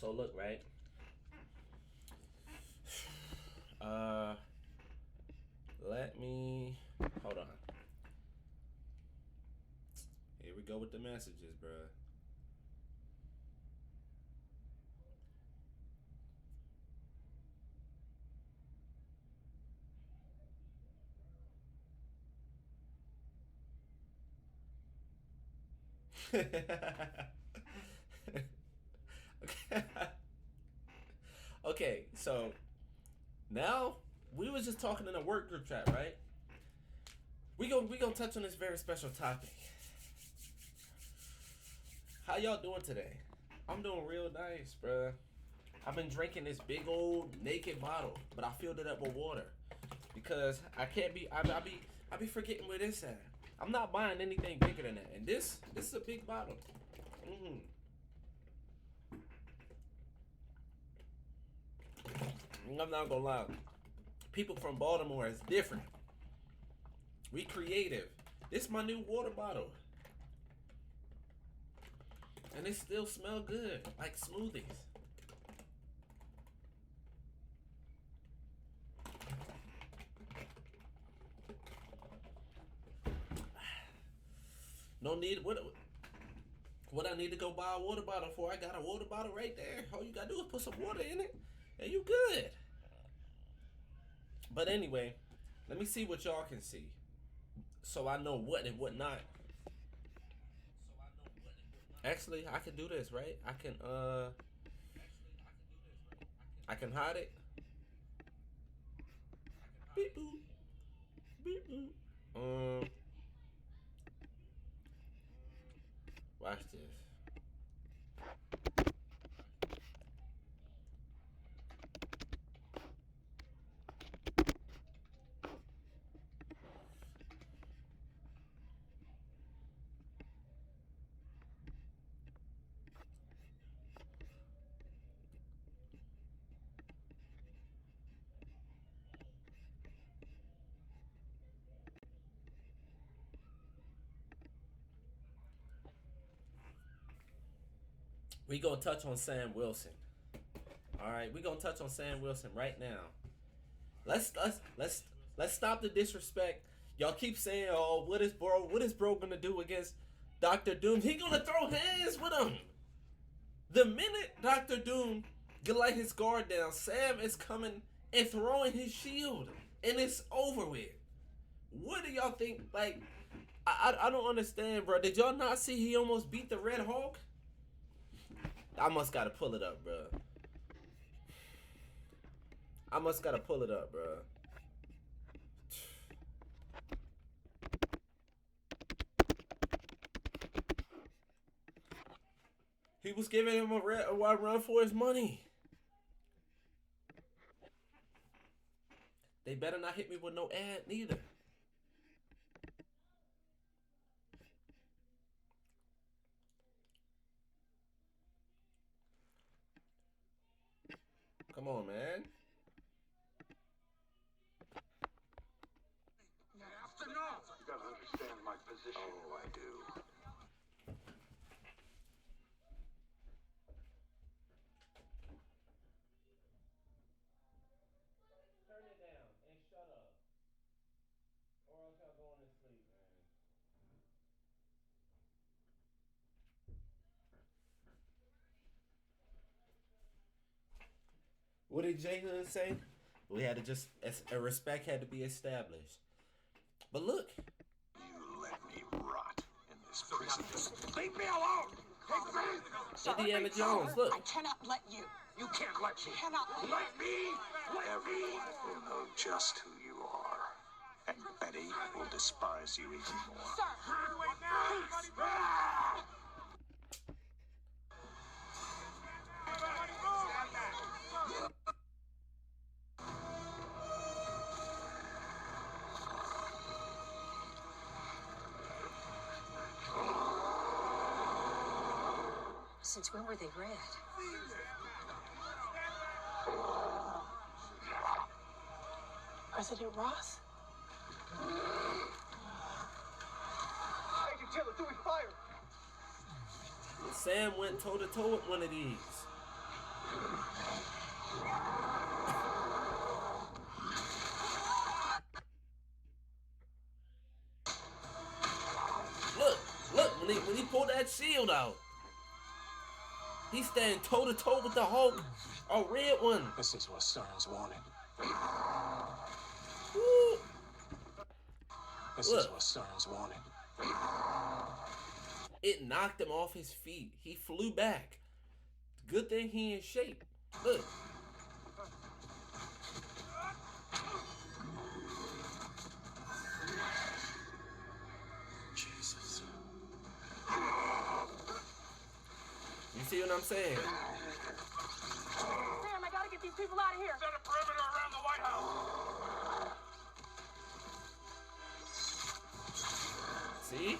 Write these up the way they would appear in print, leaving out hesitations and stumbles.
So look, right? Uh, let me hold on. Here we go with the messages, bruh. Okay. Okay, so now we was just talking in a work group chat, right? We gonna touch on this very special topic. How y'all doing today? I'm doing real nice, bruh. I've been drinking this big old naked bottle, but I filled it up with water because I can't be. I be forgetting where this at. I'm not buying anything bigger than that, and this is a big bottle. Mm. I'm not gonna lie. People from Baltimore is different. We creative. This is my new water bottle, and it still smell good, like smoothies. No need. What I need to go buy a water bottle for? I got a water bottle right there. All you gotta do is put some water in it, and you good. But anyway, let me see what y'all can see, so I know what and what not. Actually, I can do this, right? I can hide it. Beep boop, beep boop. Watch this. We gonna touch on Sam Wilson. All right, we gonna touch on Sam Wilson right now. Let's stop the disrespect. Y'all keep saying, "Oh, what is bro gonna do against Doctor Doom? He gonna throw hands with him." The minute Doctor Doom get like his guard down, Sam is coming and throwing his shield, and it's over with. What do y'all think? Like, I don't understand, bro. Did y'all not see he almost beat the Red Hulk? I must gotta pull it up, bro. I must gotta pull it up, bro. He was giving him a wide run for his money. They better not hit me with no ad neither. Come on, man. You gotta understand my position. Oh, I do. Turn it down and shut up, or else y'all going to sleep, man. What did Jay Hood say? We had to just a respect had to be established. But look, You let me rot in this prison. Just leave me alone! Indiana Jones. Look, I cannot let you. You can't let me. Cannot Let me! Everyone will know just who you are. And Betty will despise you even more. Sir, Ah! since when were they red? President Ross? Agent Taylor, doing fire! Sam went toe to toe with one of these. Look, look, when he pulled that shield out, he's standing toe to toe with the Hulk, a red one. This is what Stearns wanted. Woo. This Look. is what Stearns wanted. It knocked him off his feet. He flew back. Good thing he in shape. Look. Jesus. You see what I'm saying? Sam, I gotta get these people out of here. Set a perimeter around the White House. See?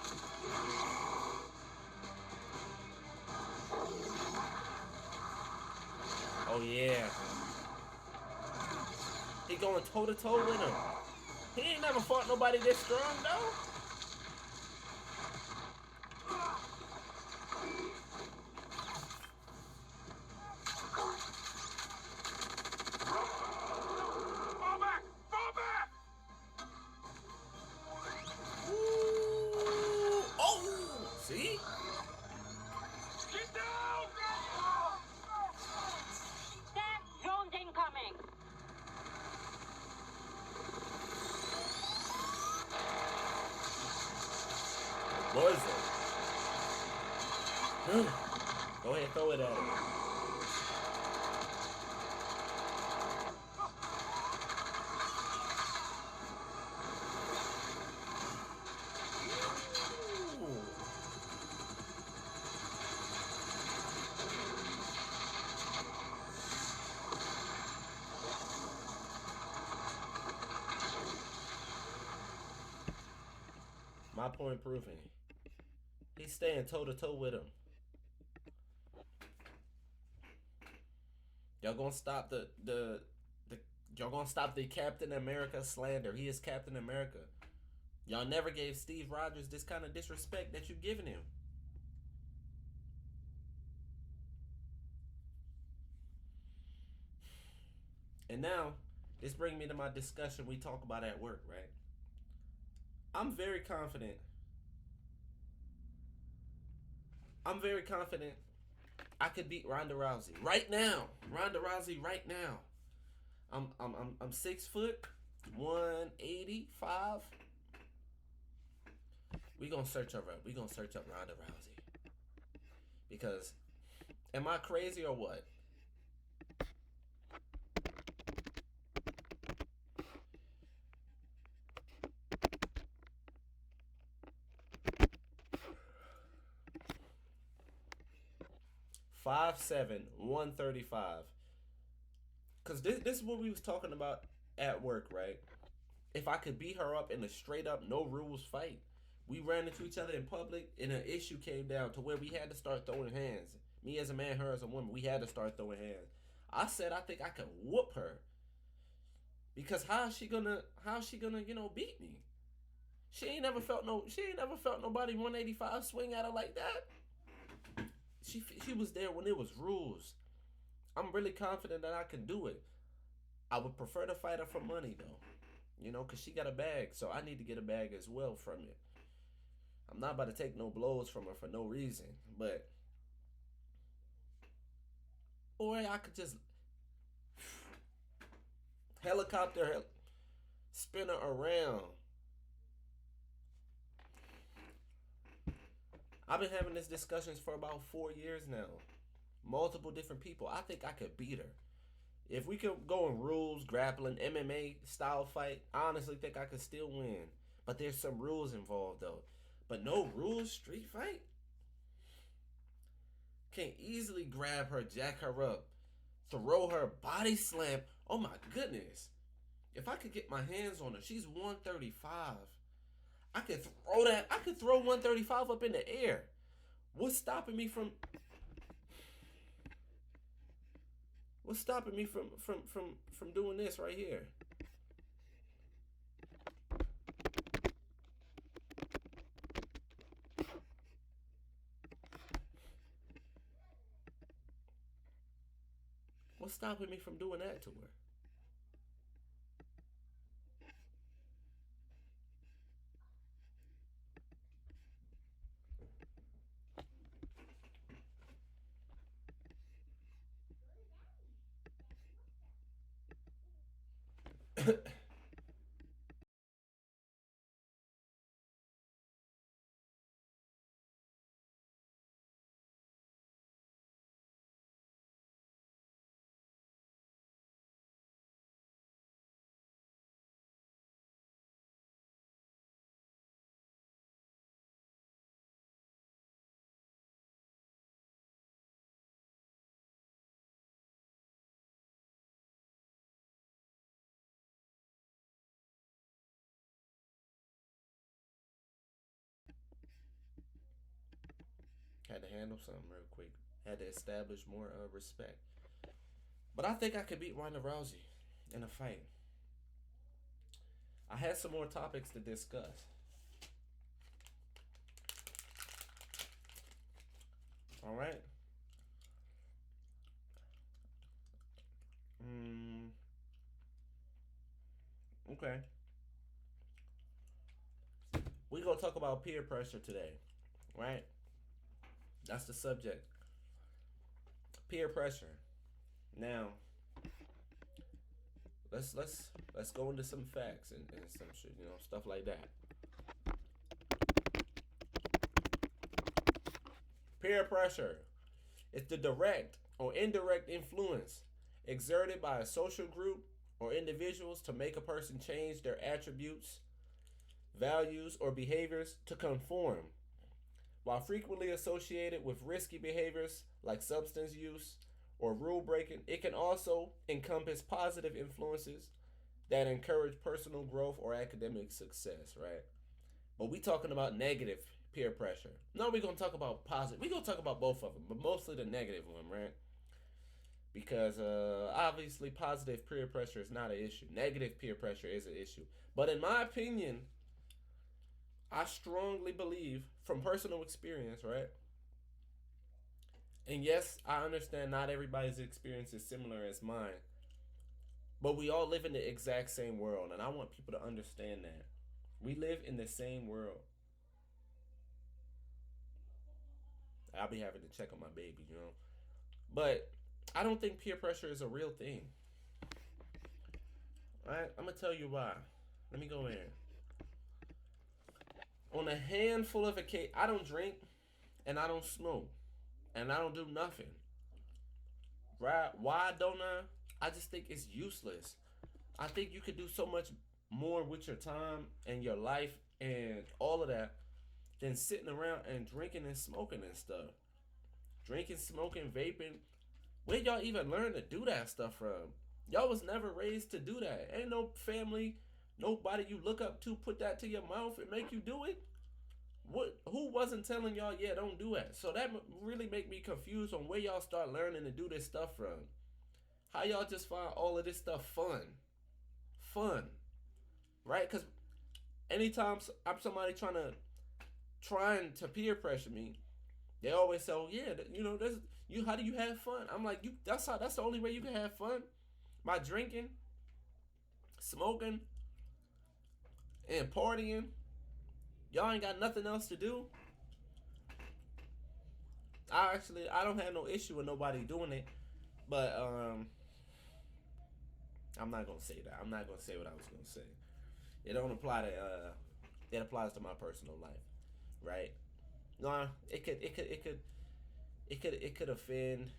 Oh yeah. He going toe to toe with him. He ain't never fought nobody this strong though. Fall back! Fall back! Ooh. Oh, see? Get down! Sam, drones incoming. What is it? Go ahead, throw it at him. Ooh. My point proven. He's staying toe to toe with him. Y'all gonna stop the y'all gonna stop the Captain America slander. He is Captain America. Y'all never gave Steve Rogers this kind of disrespect that you've given him. And now, this brings me to my discussion we talk about at work, right? I'm very confident I could beat Ronda Rousey right now. Ronda Rousey right now. I'm 6 foot, 185. We gonna search up Ronda Rousey. Because, am I crazy or what? Five 7, 135. Cause this is what we was talking about at work, right? If I could beat her up in a straight up no rules fight, we ran into each other in public, and an issue came down to where we had to start throwing hands. Me as a man, her as a woman, we had to start throwing hands. I said I think I could whoop her. Because how is she gonna beat me? She ain't never felt nobody 185 swing at her like that. She was there when it was rules. I'm really confident that I can do it. I would prefer to fight her for money though. Cause she got a bag, so I need to get a bag as well from it. I'm not about to take no blows from her for no reason, but or I could just helicopter spin her around. I've been having these discussions for about 4 years now. Multiple different people. I think I could beat her. If we could go in rules, grappling, MMA style fight, I honestly think I could still win. But there's some rules involved though. But no rules, street fight? Can easily grab her, jack her up, throw her, body slam. Oh my goodness. If I could get my hands on her, she's 135. I could throw 135 up in the air. What's stopping me from doing this right here? What's stopping me from doing that to her? Had to handle something real quick. Had to establish more respect. But I think I could beat Ronda Rousey in a fight. I had some more topics to discuss. All right. Okay. We gonna talk about peer pressure today, right? That's the subject. Peer pressure. Now, let's go into some facts and some shit, stuff like that. Peer pressure. It's the direct or indirect influence exerted by a social group or individuals to make a person change their attributes, values, or behaviors to conform. While frequently associated with risky behaviors like substance use or rule breaking, it can also encompass positive influences that encourage personal growth or academic success, right? But we talking about negative peer pressure. No, we're going to talk about positive. We're going to talk about both of them, but mostly the negative one, right? Because obviously positive peer pressure is not an issue. Negative peer pressure is an issue. But in my opinion, I strongly believe from personal experience, right? And yes, I understand not everybody's experience is similar as mine. But we all live in the exact same world. And I want people to understand that. We live in the same world. I'll be having to check on my baby, But I don't think peer pressure is a real thing. Alright, I'm going to tell you why. Let me go in. On a handful of occasions, I don't drink and I don't smoke and I don't do nothing. Right? Why don't I? I just think it's useless. I think you could do so much more with your time and your life and all of that than sitting around and drinking and smoking and stuff. Drinking, smoking, vaping. Where y'all even learn to do that stuff from? Y'all was never raised to do that. Ain't no family, nobody you look up to put that to your mouth and make you do it. What? Who wasn't telling y'all, yeah, don't do that? So that really make me confused on where y'all start learning to do this stuff from. How y'all just find all of this stuff fun? Fun. Right? Because anytime I'm somebody trying to peer pressure me, they always say, oh, yeah, that's you. How do you have fun? I'm like, that's the only way you can have fun, by drinking, smoking, and partying. Y'all ain't got nothing else to do. I don't have no issue with nobody doing it, but I'm not gonna say that. I'm not gonna say what I was gonna say. It don't apply to it applies to my personal life, right? No, it could offend.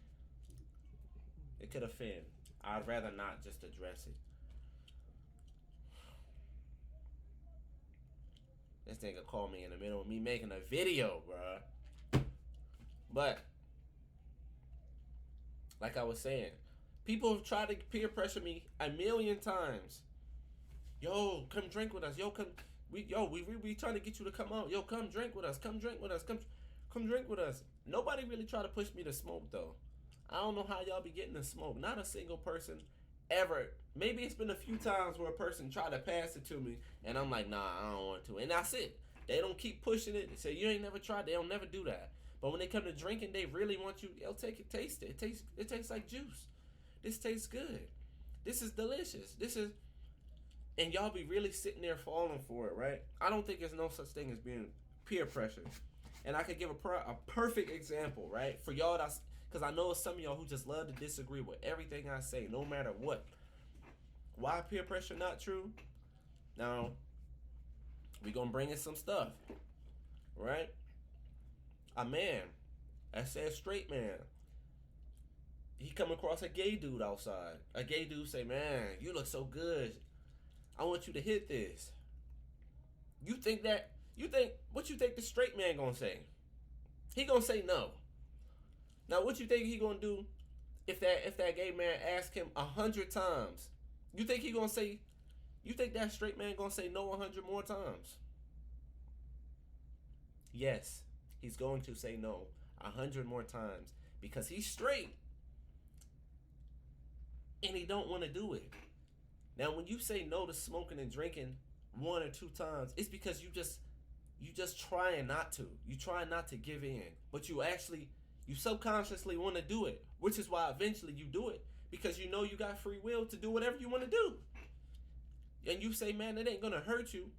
It could offend. I'd rather not just address it. This nigga called me in the middle of me making a video, bruh. But like I was saying, people have tried to peer pressure me a million times. Yo, come drink with us. Yo, we trying to get you to come out. Yo, come drink with us. Come drink with us. Come drink with us. Nobody really tried to push me to smoke though. I don't know how y'all be getting to smoke. Not a single person ever. Maybe it's been a few times where a person tried to pass it to me and I'm like, nah, I don't want to. And that's it. They don't keep pushing it. They say, you ain't never tried. They don't never do that. But when they come to drinking, they really want you. They'll take it, taste it. It tastes like juice. This tastes good. This is delicious. This is, and y'all be really sitting there falling for it, right? I don't think there's no such thing as being peer pressure. And I could give a perfect example, right? For y'all, that's because I know some of y'all who just love to disagree with everything I say, no matter what. Why peer pressure not true? Now, we gonna bring in some stuff, right? A man, I said straight man, he come across a gay dude outside. A gay dude say, man, you look so good. I want you to hit this. What you think the straight man gonna say? He gonna say no. Now what you think he gonna do if that gay man ask him 100 times? You think that straight man gonna say no 100 more times? Yes, he's going to say no 100 more times because he's straight and he don't want to do it. Now, when you say no to smoking and drinking 1 or 2 times, it's because you just trying not to. You trying not to give in, but you subconsciously want to do it, which is why eventually you do it because you know you got free will to do whatever you want to do. And you say, man, it ain't gonna hurt you,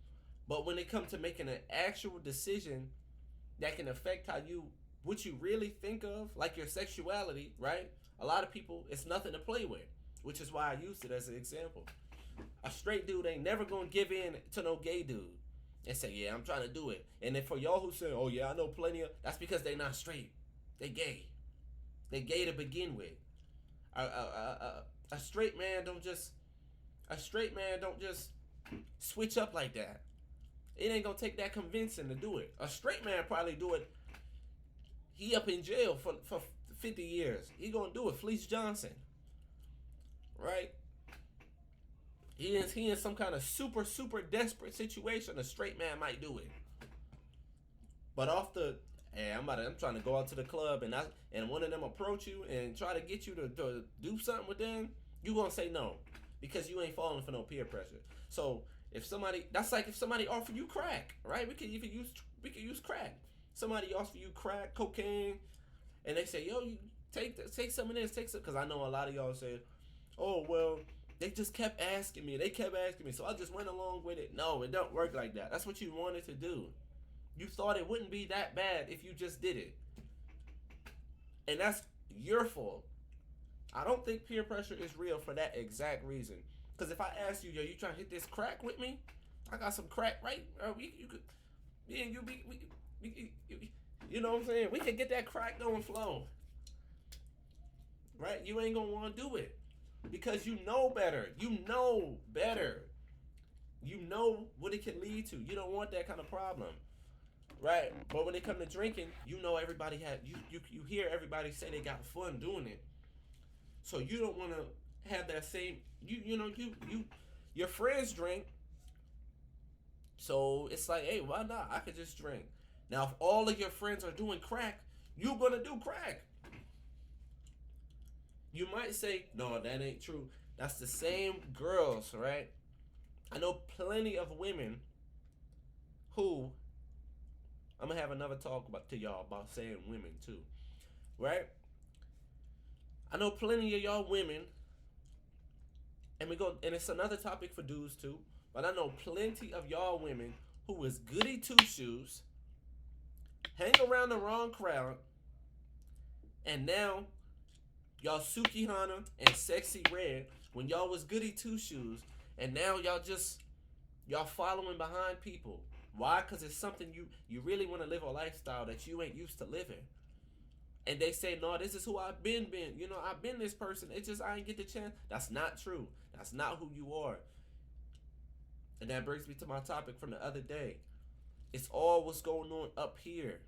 but when it comes to making an actual decision that can affect what you really think of, like your sexuality, right? A lot of people, it's nothing to play with, which is why I used it as an example. A straight dude ain't never gonna give in to no gay dude and say, yeah, I'm trying to do it. And then for y'all who say, oh yeah, I know plenty of, that's because they not straight. They gay. They gay to begin with. A straight man don't just switch up like that. It ain't gonna take that convincing to do it. A straight man probably do it. He up in jail for 50 years. He gonna do it. Fleece Johnson. Right? He in some kind of super desperate situation. A straight man might do it. But I'm trying to go out to the club and one of them approach you and try to get you to do something with them, you gonna say no because you ain't falling for no peer pressure. So if somebody offer you crack, right? We could use crack. Somebody offer you crack, cocaine, and they say, yo, you take some of this, because I know a lot of y'all say, oh well, they just kept asking me, so I just went along with it. No, it don't work like that. That's what you wanted to do. You thought it wouldn't be that bad if you just did it. And that's your fault. I don't think peer pressure is real for that exact reason. Because if I ask you, yo, you trying to hit this crack with me? I got some crack, right? You know what I'm saying? We could get that crack going flow. Right? You ain't going to want to do it. Because you know better. You know better. You know what it can lead to. You don't want that kind of problem. Right? But when it comes to drinking, you know everybody you hear everybody say they got fun doing it. So you don't want to have that same, your friends drink. So it's like, hey, why not? I could just drink. Now, if all of your friends are doing crack, you're going to do crack. You might say, no, that ain't true. That's the same girls, right? I know plenty of women who, I'm going to have another talk to y'all about saying women too, right? I know plenty of y'all women, and it's another topic for dudes too, but I know plenty of y'all women who is goody two-shoes, hang around the wrong crowd, and now y'all Sukihana and Sexy Red when y'all was goody two-shoes, and now y'all following behind people. Why? Because it's something you really want to live a lifestyle that you ain't used to living. And they say, no, this is who I've been. I've been this person. It's just I ain't get the chance. That's not true. That's not who you are. And that brings me to my topic from the other day. It's all what's going on up here.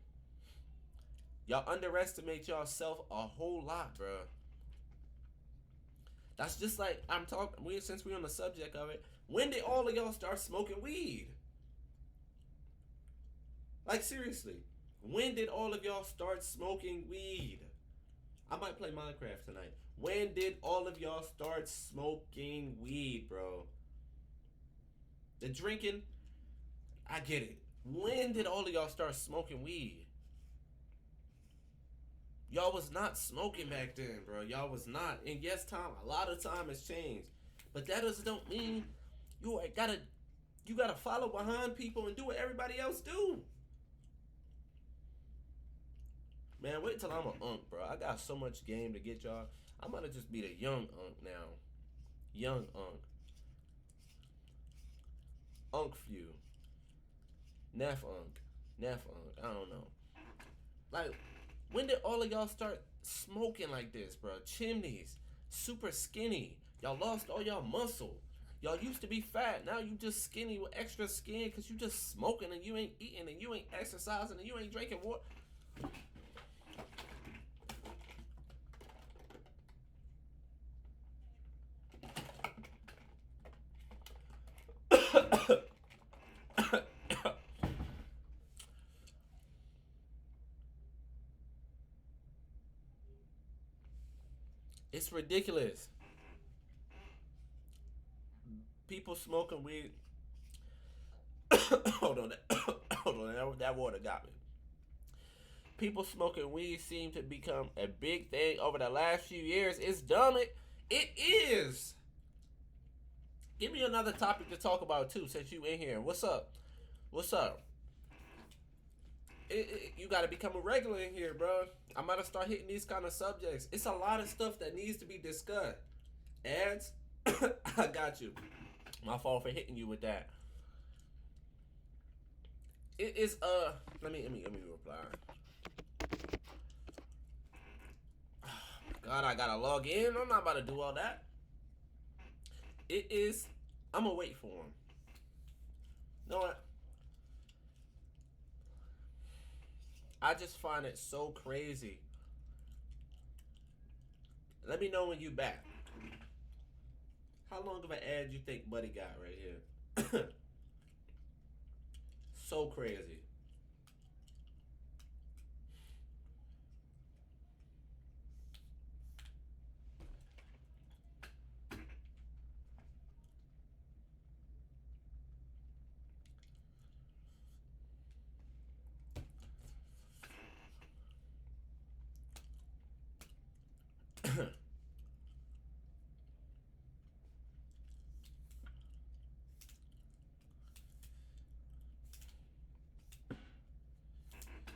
Y'all underestimate yourself a whole lot, bro. That's just like since we're on the subject of it, when did all of y'all start smoking weed? Like, seriously, when did all of y'all start smoking weed? I might play Minecraft tonight. When did all of y'all start smoking weed, bro? The drinking, I get it. When did all of y'all start smoking weed? Y'all was not smoking back then, bro. Y'all was not. And yes, a lot of time has changed. But that don't mean you gotta follow behind people and do what everybody else do. Man, wait till I'm an unk, bro. I got so much game to get y'all. I'm gonna just be the young unk now. Young unk. Unk few. Neff unk. Neff unk. I don't know. Like, when did all of y'all start smoking like this, bro? Chimneys. Super skinny. Y'all lost all y'all muscle. Y'all used to be fat. Now you just skinny with extra skin because you just smoking and you ain't eating and you ain't exercising and you ain't drinking water. It's ridiculous. People smoking weed. Hold on, hold on. That water got me. People smoking weed seem to become a big thing over the last few years. It's dumb. It is. Give me another topic to talk about too, since you in here. What's up? What's up? You got to become a regular in here, bro. I'm about to start hitting these kind of subjects. It's a lot of stuff that needs to be discussed. Ads, I got you. My fault for hitting you with that. It is let me reply. God, I gotta log in. I'm not about to do all that. It is. I'm gonna wait for him. You know what? I just find it so crazy. Let me know when you back. How long of an ad you think Buddy got right here? So crazy.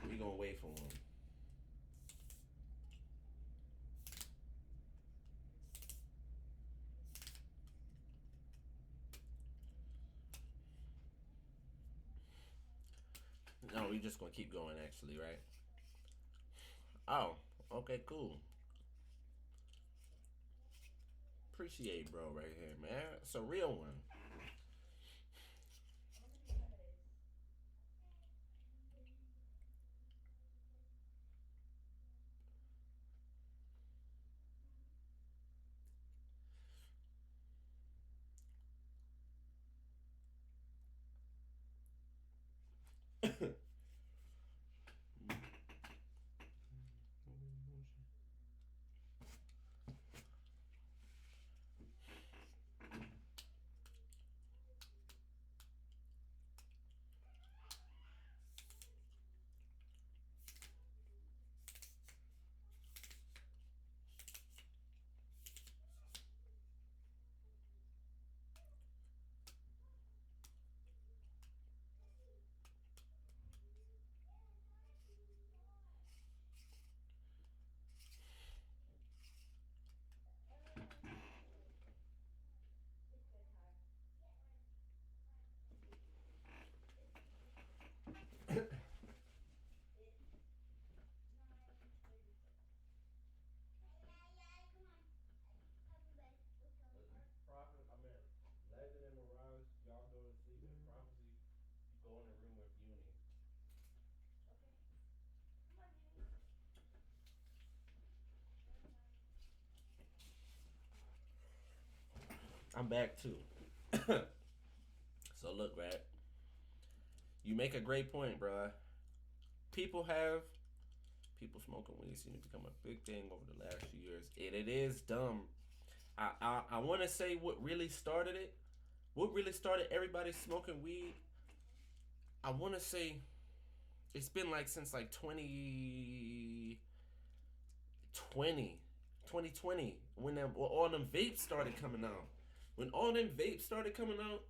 We gonna wait for him. No, we just gonna keep going actually, right? Oh, okay, cool. Appreciate bro right here, man. It's a real one. Prophet, I mean, Legend and Mirage, y'all go to sleep and Prophecy, go in the room with Uni. I'm back too. So look, right? You make a great point, bruh. People smoking weed seem to become a big thing over the last few years. And it is dumb. I want to say what really started it. What really started everybody smoking weed? I want to say it's been like since like 2020, when all them vapes started coming out. When all them vapes started coming out,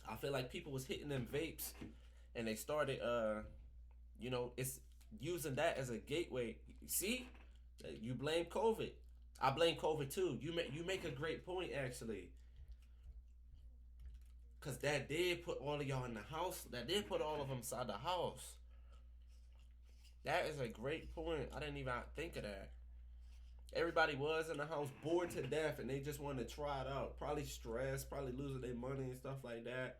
I feel like people was hitting them vapes, and they started, it's using that as a gateway. See, you blame COVID. I blame COVID too. You make a great point actually, cause that did put all of y'all in the house. That did put all of them inside the house. That is a great point. I didn't even think of that. Everybody was in the house bored to death, and they just wanted to try it out. Probably stressed, probably losing their money and stuff like that.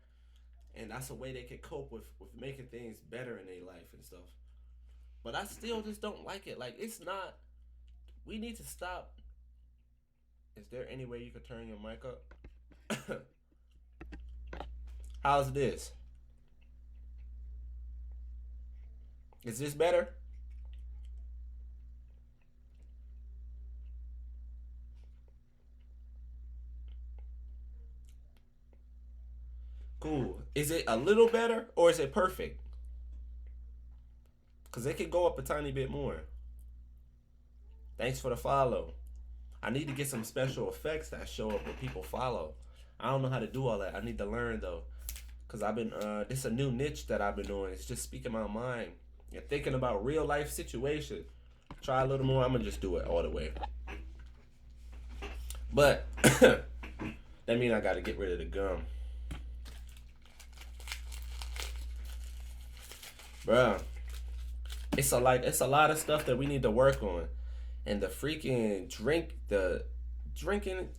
And that's a way they could cope with making things better in their life and stuff. But I still just don't like it. Like, it's not. We need to stop. Is there any way you could turn your mic up? How's this? Is this better? Cool. Is it a little better or is it perfect? Because it could go up a tiny bit more. Thanks for the follow. I need to get some special effects that show up when people follow. I don't know how to do all that. I need to learn though. Because I've been, this is a new niche that I've been doing. It's just speaking my mind and thinking about real life situations. Try a little more. I'm going to just do it all the way. But that means I got to get rid of the gum. Bruh, it's a lot of stuff that we need to work on. And the freaking drinking,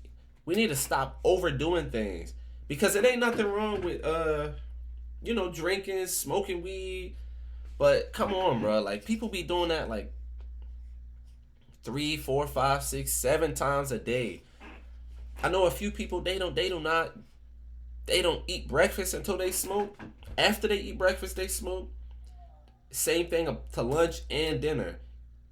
we need to stop overdoing things. Because it ain't nothing wrong with, drinking, smoking weed. But come on, bro. Like, people be doing that, like, 3, 4, 5, 6, 7 times a day. I know a few people, they don't eat breakfast until they smoke. After they eat breakfast, they smoke. Same thing to lunch and dinner.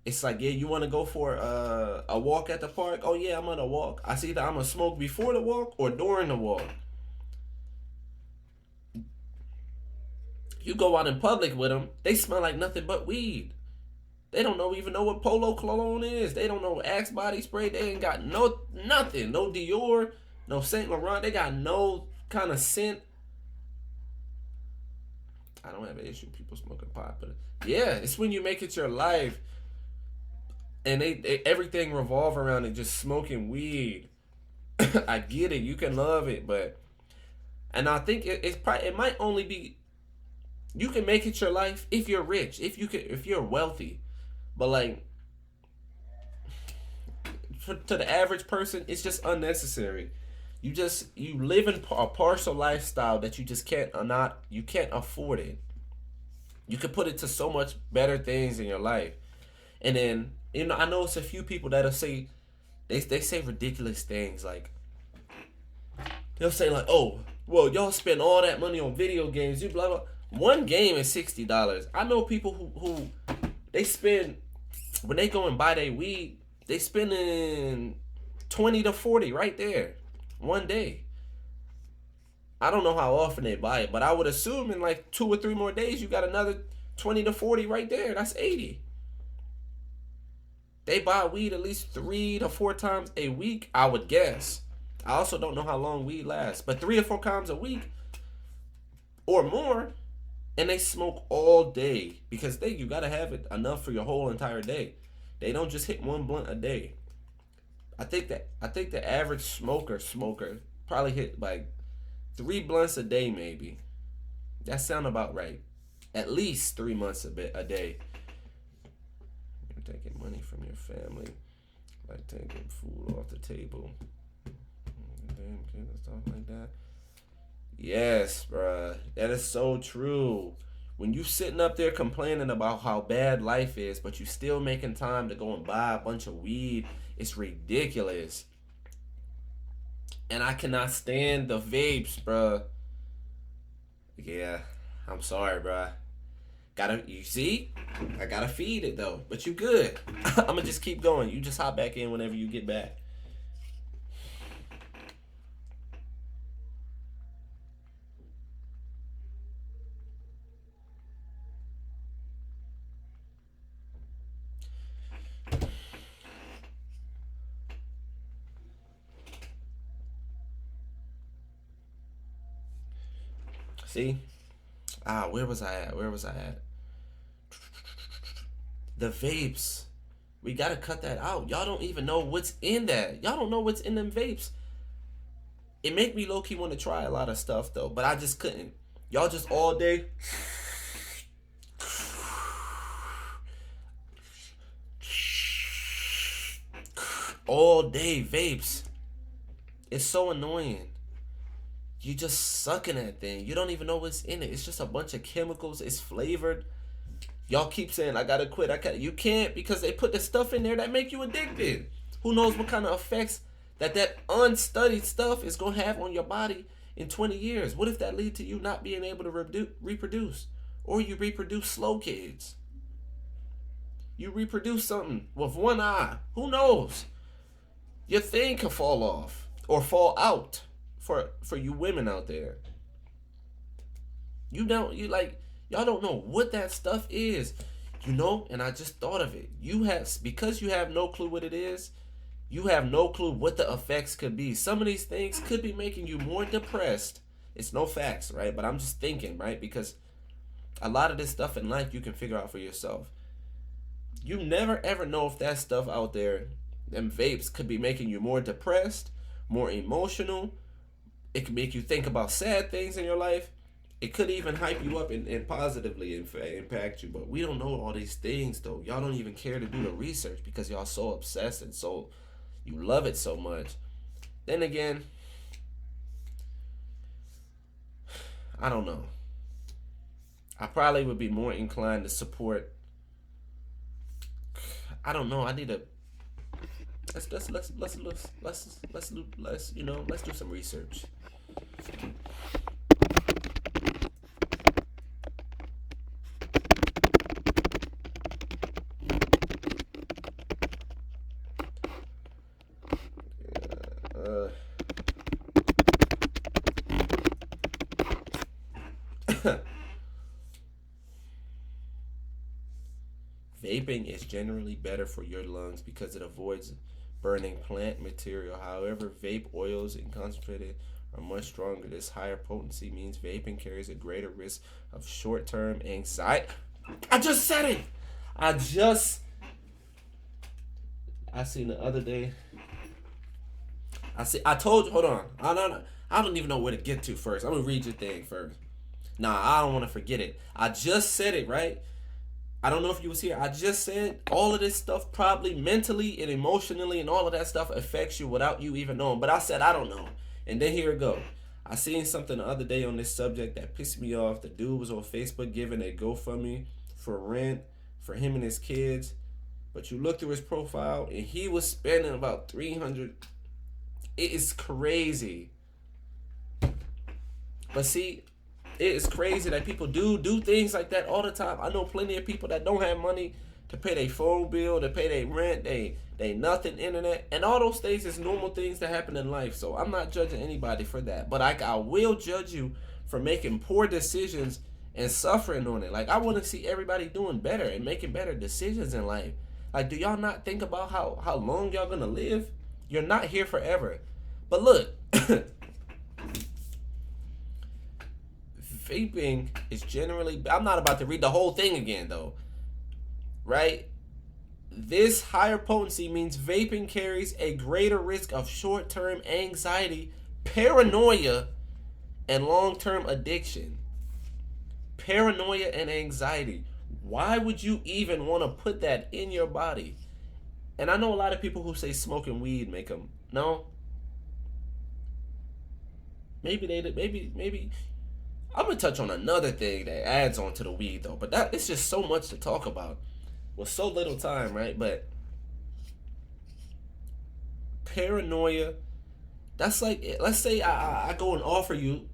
It's like, yeah, you want to go for a walk at the park? Oh, yeah, I'm going to walk. I see that I'm going to smoke before the walk or during the walk. You go out in public with them, they smell like nothing but weed. They don't even know what Polo cologne is. They don't know Axe body spray. They ain't got nothing. No Dior, no Saint Laurent. They got no kind of scent. I don't have an issue with people smoking pot, but yeah, it's when you make it your life, and they everything revolve around it, just smoking weed. I get it, you can love it, and I think it might only be, you can make it your life if you're rich, if you're wealthy, but like to the average person, it's just unnecessary. You live in a partial lifestyle that you just can't afford it. You could put it to so much better things in your life. And then, I know it's a few people that'll say, they say ridiculous things like, they'll say like, oh, well, y'all spend all that money on video games, you blah, blah. One game is $60. I know people who they spend, when they go and buy their weed, they spending 20 to 40 right there. One day. I don't know how often they buy it, but I would assume in like 2 or 3 more days, you got another 20 to 40 right there. That's 80. They buy weed at least 3 to 4 times a week, I would guess. I also don't know how long weed lasts, but 3 or 4 times a week or more, and they smoke all day because you gotta have it enough for your whole entire day. They don't just hit 1 blunt a day. I think the average smoker probably hit like 3 blunts a day, maybe. That sound about right. At least 3 months a day. You're taking money from your family, like taking food off the table, damn kids and stuff like that. Yes, bruh, that is so true. When you sitting up there complaining about how bad life is, but you still making time to go and buy a bunch of weed, it's ridiculous. And I cannot stand the vapes, bruh. Yeah, I'm sorry, bruh. You see? I gotta feed it, though. But you good. I'm gonna just keep going. You just hop back in whenever you get back. See? Where was I at? The vapes. We gotta cut that out. Y'all don't even know what's in that. Y'all don't know what's in them vapes. It make me low-key want to try a lot of stuff though, but I just couldn't. Y'all just all day. All day vapes. It's so annoying. You just sucking that thing. You don't even know what's in it. It's just a bunch of chemicals. It's flavored. Y'all keep saying I gotta quit. You can't, because they put the stuff in there that make you addicted. Who knows what kind of effects that unstudied stuff is gonna have on your body in 20 years? What if that lead to you not being able to reproduce, or you reproduce slow kids? You reproduce something with one eye. Who knows? Your thing could fall off or fall out for you women out there. Y'all don't know what that stuff is. And I just thought of it. Because you have no clue what it is, you have no clue what the effects could be. Some of these things could be making you more depressed. It's no facts, right? But I'm just thinking, right? Because a lot of this stuff in life you can figure out for yourself. You never ever know if that stuff out there, them vapes, could be making you more depressed, more emotional. It can make you think about sad things in your life. It could even hype you up and positively impact you. But we don't know all these things, though. Y'all don't even care to do the research because y'all so obsessed and so you love it so much. Then again, I don't know. I probably would be more inclined to support. I don't know. I need to. Let's do some research. Vaping is generally better for your lungs because it avoids burning plant material. However, vape oils and concentrated are much stronger. This higher potency means vaping carries a greater risk of short-term anxiety. I just said it. I seen the other day. I told you. Hold on. I don't even know where to get to first. I'm gonna read your thing first. Nah, I don't want to forget it. I just said it, right? I don't know if you was here. I just said all of this stuff probably mentally and emotionally and all of that stuff affects you without you even knowing. But I said I don't know. And then here it go. I seen something the other day on this subject that pissed me off. The dude was on Facebook giving a GoFundMe for rent for him and his kids. But you look through his profile and he was spending about $300. It is crazy. But see, it is crazy that people do things like that all the time. I know plenty of people that don't have money to pay their phone bill, to pay their rent, they nothing, internet, and all those things is normal things that happen in life. So I'm not judging anybody for that, but I will judge you for making poor decisions and suffering on it. Like, I want to see everybody doing better and making better decisions in life. Like, do y'all not think about how long y'all gonna live? You're not here forever. But look. Vaping is generally, I'm not about to read the whole thing again though, right? This higher potency means vaping carries a greater risk of short-term anxiety, paranoia, and long-term addiction. Paranoia and anxiety. Why would you even want to put that in your body? And I know a lot of people who say smoking weed make them, no? Maybe I'm going to touch on another thing that adds on to the weed, though. But it's just so much to talk about with so little time, right? But paranoia, that's like, let's say I go and offer you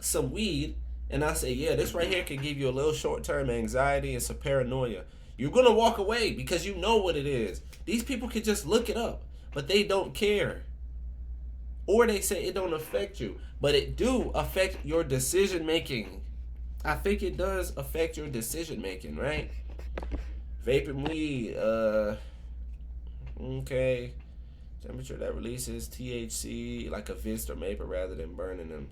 some weed, and I say, yeah, this right here can give you a little short-term anxiety and some paranoia. You're going to walk away because you know what it is. These people can just look it up, but they don't care. Or they say it don't affect you, but it do affect your decision making. I think it does affect your decision making, right? Vaping weed, okay. Temperature that releases THC like a Vist or Maple rather than burning them.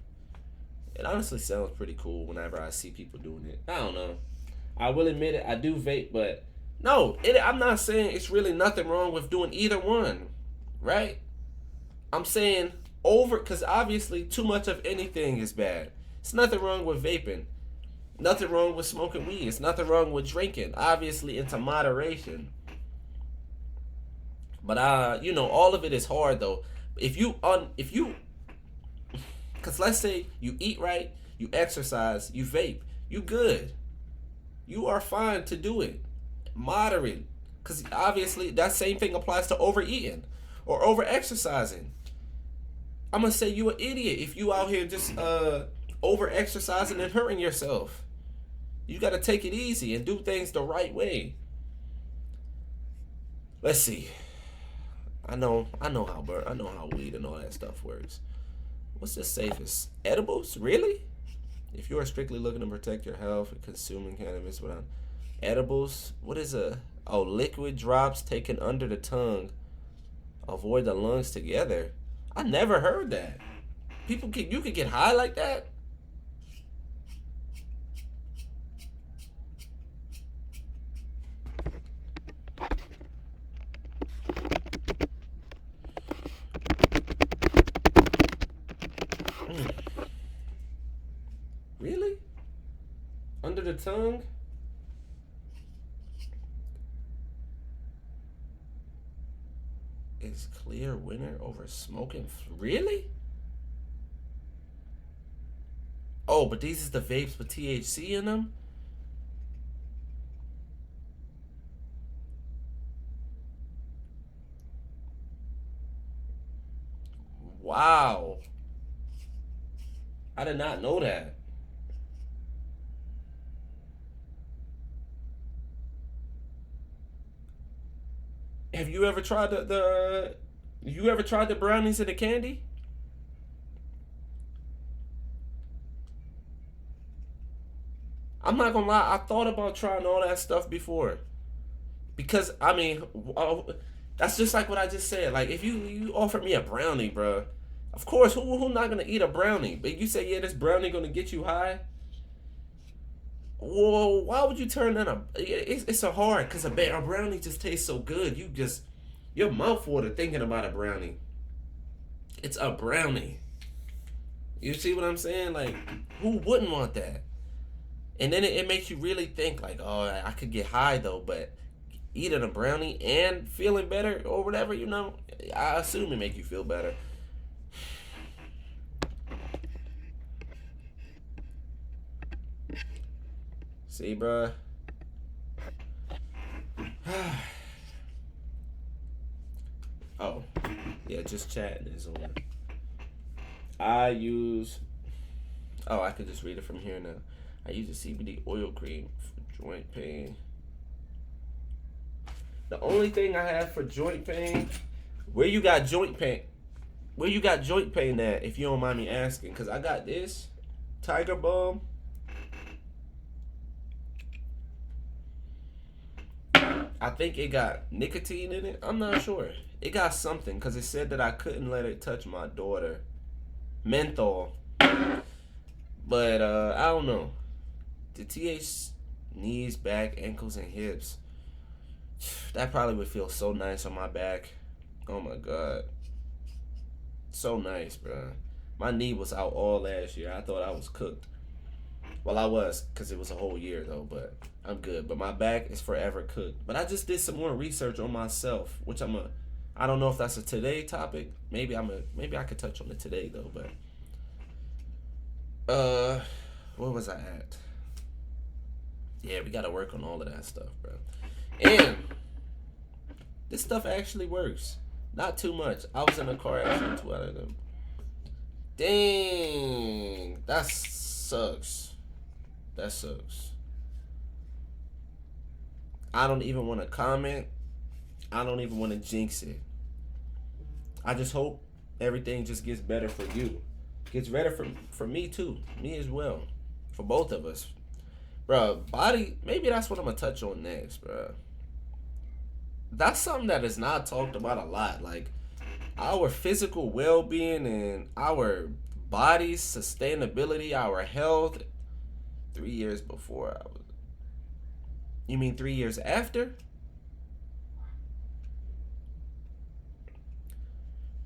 It honestly sounds pretty cool whenever I see people doing it. I don't know. I will admit it, I do vape, but no, I'm not saying it's really nothing wrong with doing either one, right? I'm saying because obviously too much of anything is bad. It's nothing wrong with vaping. Nothing wrong with smoking weed. It's nothing wrong with drinking. Obviously, into moderation. But all of it is hard though. Because let's say you eat right, you exercise, you vape, you good. You are fine to do it. Moderate. Because obviously that same thing applies to overeating or over exercising. I'm going to say you an idiot if you out here just over exercising and hurting yourself. You got to take it easy and do things the right way. Let's see. I know how weed and all that stuff works. What's the safest? Edibles? Really? If you are strictly looking to protect your health and consuming cannabis without edibles, what is liquid drops taken under the tongue. Avoid the lungs together. I never heard that. You could get high like that? Really? Under the tongue? Is clear winner over smoking? Really? Oh, but these is the vapes with THC in them? Wow. I did not know that. Have you ever tried the brownies and the candy? I'm not gonna lie, I thought about trying all that stuff before. Because that's just like what I just said. Like if you offer me a brownie, bro, of course who not gonna eat a brownie? But you say, yeah, this brownie gonna get you high. Well, why would you turn that up? It's so hard because a brownie just tastes so good. Your mouth water thinking about a brownie. It's a brownie. You see what I'm saying? Like, who wouldn't want that? And then it makes you really think like, oh, I could get high though, but eating a brownie and feeling better or whatever, I assume it make you feel better. See, bruh. Oh, yeah, just chatting is on. I could just read it from here now. I use a CBD oil cream for joint pain. The only thing I have for joint pain, where you got joint pain at, if you don't mind me asking, because I got this Tiger Balm. I think it got nicotine in it. I'm not sure. It got something because it said that I couldn't let it touch my daughter. Menthol. But I don't know. The TH knees, back, ankles, and hips. That probably would feel so nice on my back. Oh my God. So nice, bro. My knee was out all last year. I thought I was cooked. Well, I was, because it was a whole year though, but I'm good. But my back is forever cooked. But I just did some more research on myself, which I don't know if that's a today topic. Maybe I could touch on it today though, but where was I at? Yeah, we gotta work on all of that stuff, bro. And this stuff actually works. Not too much. I was in a car accident 2 out of them. Dang, that sucks. That sucks. I don't even want to comment. I don't even want to jinx it. I just hope everything just gets better for you. Gets better for me too. Me as well. For both of us. Bro, body, maybe that's what I'm going to touch on next, bro. That's something that is not talked about a lot. Like, our physical well-being and our bodies, sustainability, our health. 3 years before I was. You mean 3 years after?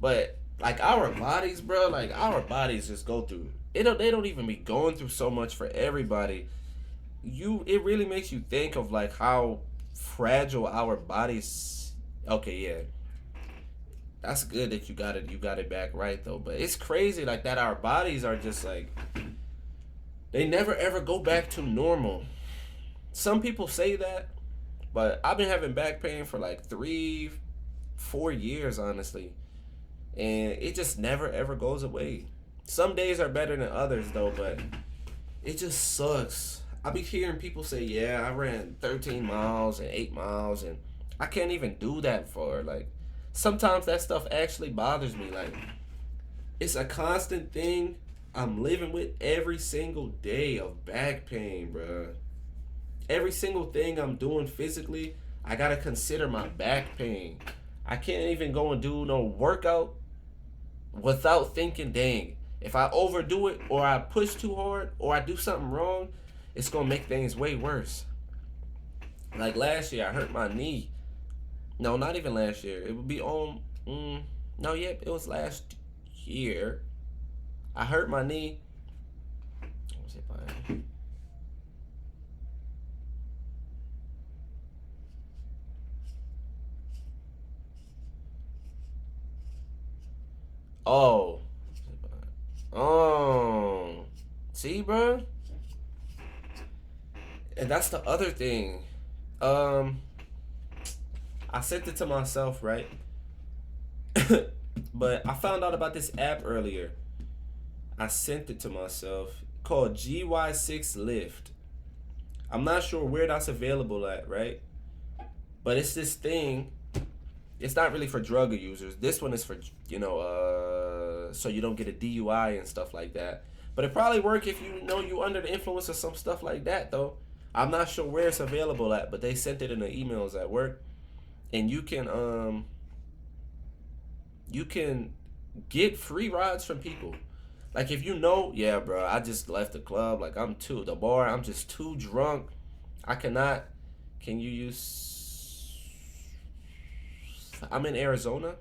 But like our bodies, bro, like our bodies just go through. They don't even be going through so much for everybody. It really makes you think of like how fragile our bodies. Okay, yeah. That's good that you got it back right though. But it's crazy like that our bodies are just like they never ever go back to normal. Some people say that, but I've been having back pain for like 3-4 years honestly. And it just never ever goes away. Some days are better than others though, but it just sucks. I be hearing people say, yeah, I ran 13 miles and 8 miles and I can't even do that for like sometimes that stuff actually bothers me. Like it's a constant thing I'm living with every single day of back pain, bruh. Every single thing I'm doing physically, I gotta consider my back pain. I can't even go and do no workout without thinking, dang, if I overdo it or I push too hard or I do something wrong, it's gonna make things way worse. Like last year, I hurt my knee. No, not even last year. It would be on. No, yeah, it was last year. I hurt my knee. Oh. See, bro? And that's the other thing. I sent it to myself, right? But I found out about this app earlier. I sent it to myself called GY6 Lift. I'm not sure where that's available at, right? But it's this thing. It's not really for drug users. This one is for, so you don't get a DUI and stuff like that. But it probably work if you know you under the influence of some stuff like that, though. I'm not sure where it's available at, but they sent it in the emails at work. And you can get free rides from people. Like if you know, yeah, bro, I just left the club. Like I'm just too drunk. I cannot. Can you use? I'm in Arizona.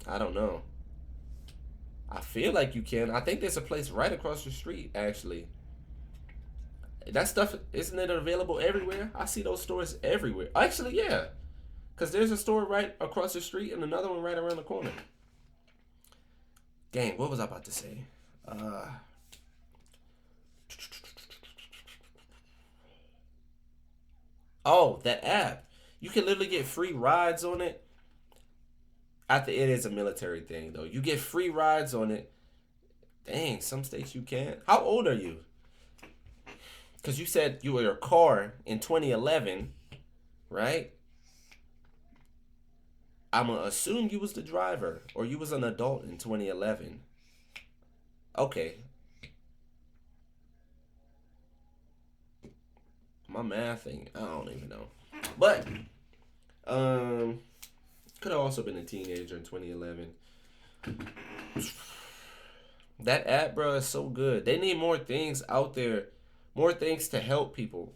I don't know. I feel like you can. I think there's a place right across the street, actually. That stuff, isn't it available everywhere? I see those stores everywhere. Actually, yeah. Because there's a store right across the street and another one right around the corner. Dang, what was I about to say? Oh, that app. You can literally get free rides on it. It is a military thing, though. You get free rides on it. Dang, some states you can't. How old are you? Because you said you were your car in 2011, right? I'm going to assume you was the driver or you was an adult in 2011. Okay. My math thing, I don't even know. But, could have also been a teenager in 2011. That app, bro, is so good. They need more things out there. More things to help people.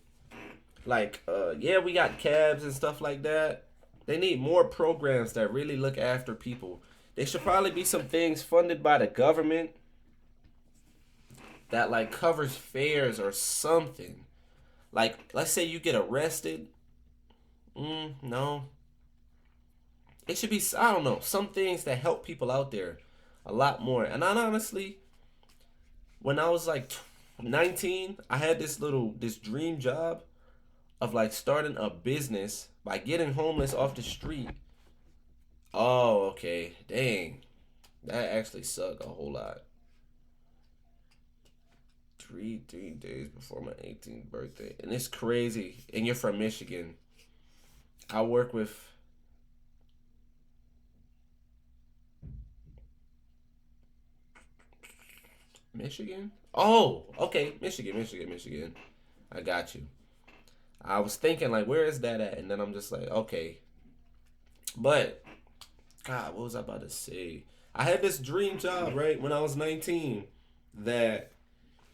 Like, yeah, we got cabs and stuff like that. They need more programs that really look after people. There should probably be some things funded by the government that, like, covers fares or something. Like, let's say you get arrested. No. It should be, I don't know, some things that help people out there a lot more. And I honestly, when I was like 19, I had this dream job of like starting a business by getting homeless off the street. Oh, okay. Dang. That actually sucked a whole lot. Three days before my 18th birthday. And it's crazy. And you're from Michigan. I work with Michigan? Oh, okay. Michigan. I got you. I was thinking, like, where is that at? And then I'm just like, okay. But, God, what was I about to say? I had this dream job, right, when I was 19. that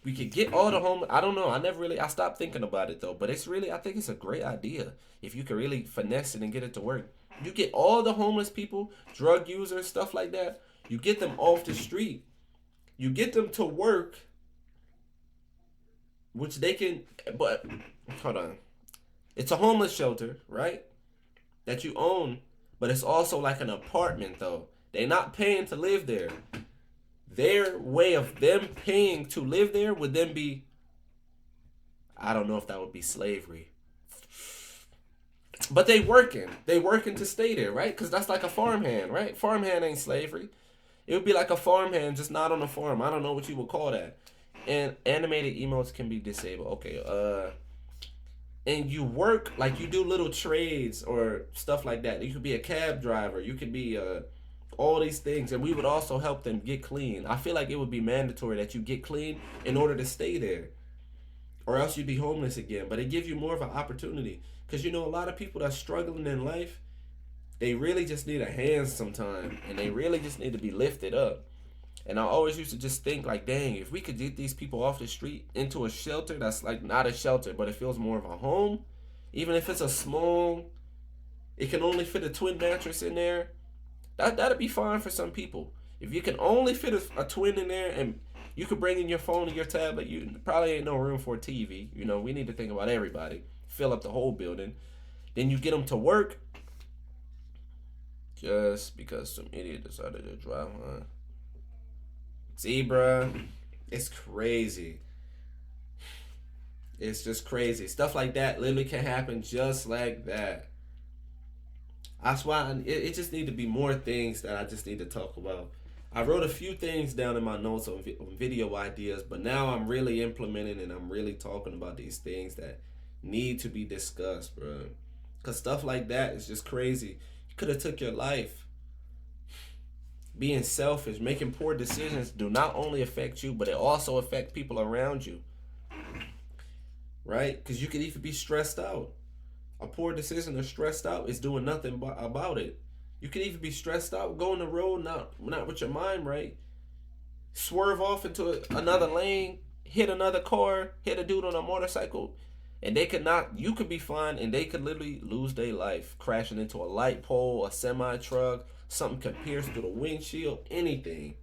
we could get all the home. I don't know. I stopped thinking about it though. But it's really, I think it's a great idea if you could really finesse it and get it to work. You get all the homeless people, drug users, stuff like that. You get them off the street. You get them to work, which they can. But hold on, it's a homeless shelter, right? That you own, but it's also like an apartment though. They're not paying to live there. Their way of them paying to live there would then be, I don't know if that would be slavery. But they working to stay there, right? Because that's like a farmhand, right? Farmhand ain't slavery. It would be like a farmhand, just not on a farm. I don't know what you would call that. And animated emotes can be disabled. Okay, and you work, like you do little trades or stuff like that. You could be a cab driver. You could be all these things, and we would also help them get clean. I feel like it would be mandatory that you get clean in order to stay there, or else you'd be homeless again. But it gives you more of an opportunity, because you know a lot of people that's struggling in life, they really just need a hand sometime, and they really just need to be lifted up. And I always used to just think like, dang, if we could get these people off the street into a shelter that's like not a shelter, but it feels more of a home, even if it's a small, it can only fit a twin mattress in there. That'd be fine for some people. If you can only fit a twin in there, and you could bring in your phone and your tablet, you probably ain't no room for a TV. You know, we need to think about everybody. Fill up the whole building. Then you get them to work. Just because some idiot decided to drive on Zebra. It's crazy. It's just crazy. Stuff like that literally can happen just like that. That's why it just need to be more things that I just need to talk about. I wrote a few things down in my notes on video ideas, but now I'm really implementing and I'm really talking about these things that need to be discussed, bro. Because stuff like that is just crazy. You could have took your life. Being selfish, making poor decisions do not only affect you, but it also affect people around you. Right? Because you could even be stressed out. A poor decision or stressed out is doing nothing about it. You can even be stressed out, go on the road, not with your mind right, swerve off into another lane, hit another car, hit a dude on a motorcycle, and you could be fine, and they could literally lose their life, crashing into a light pole, a semi-truck, something could pierce through the windshield, anything.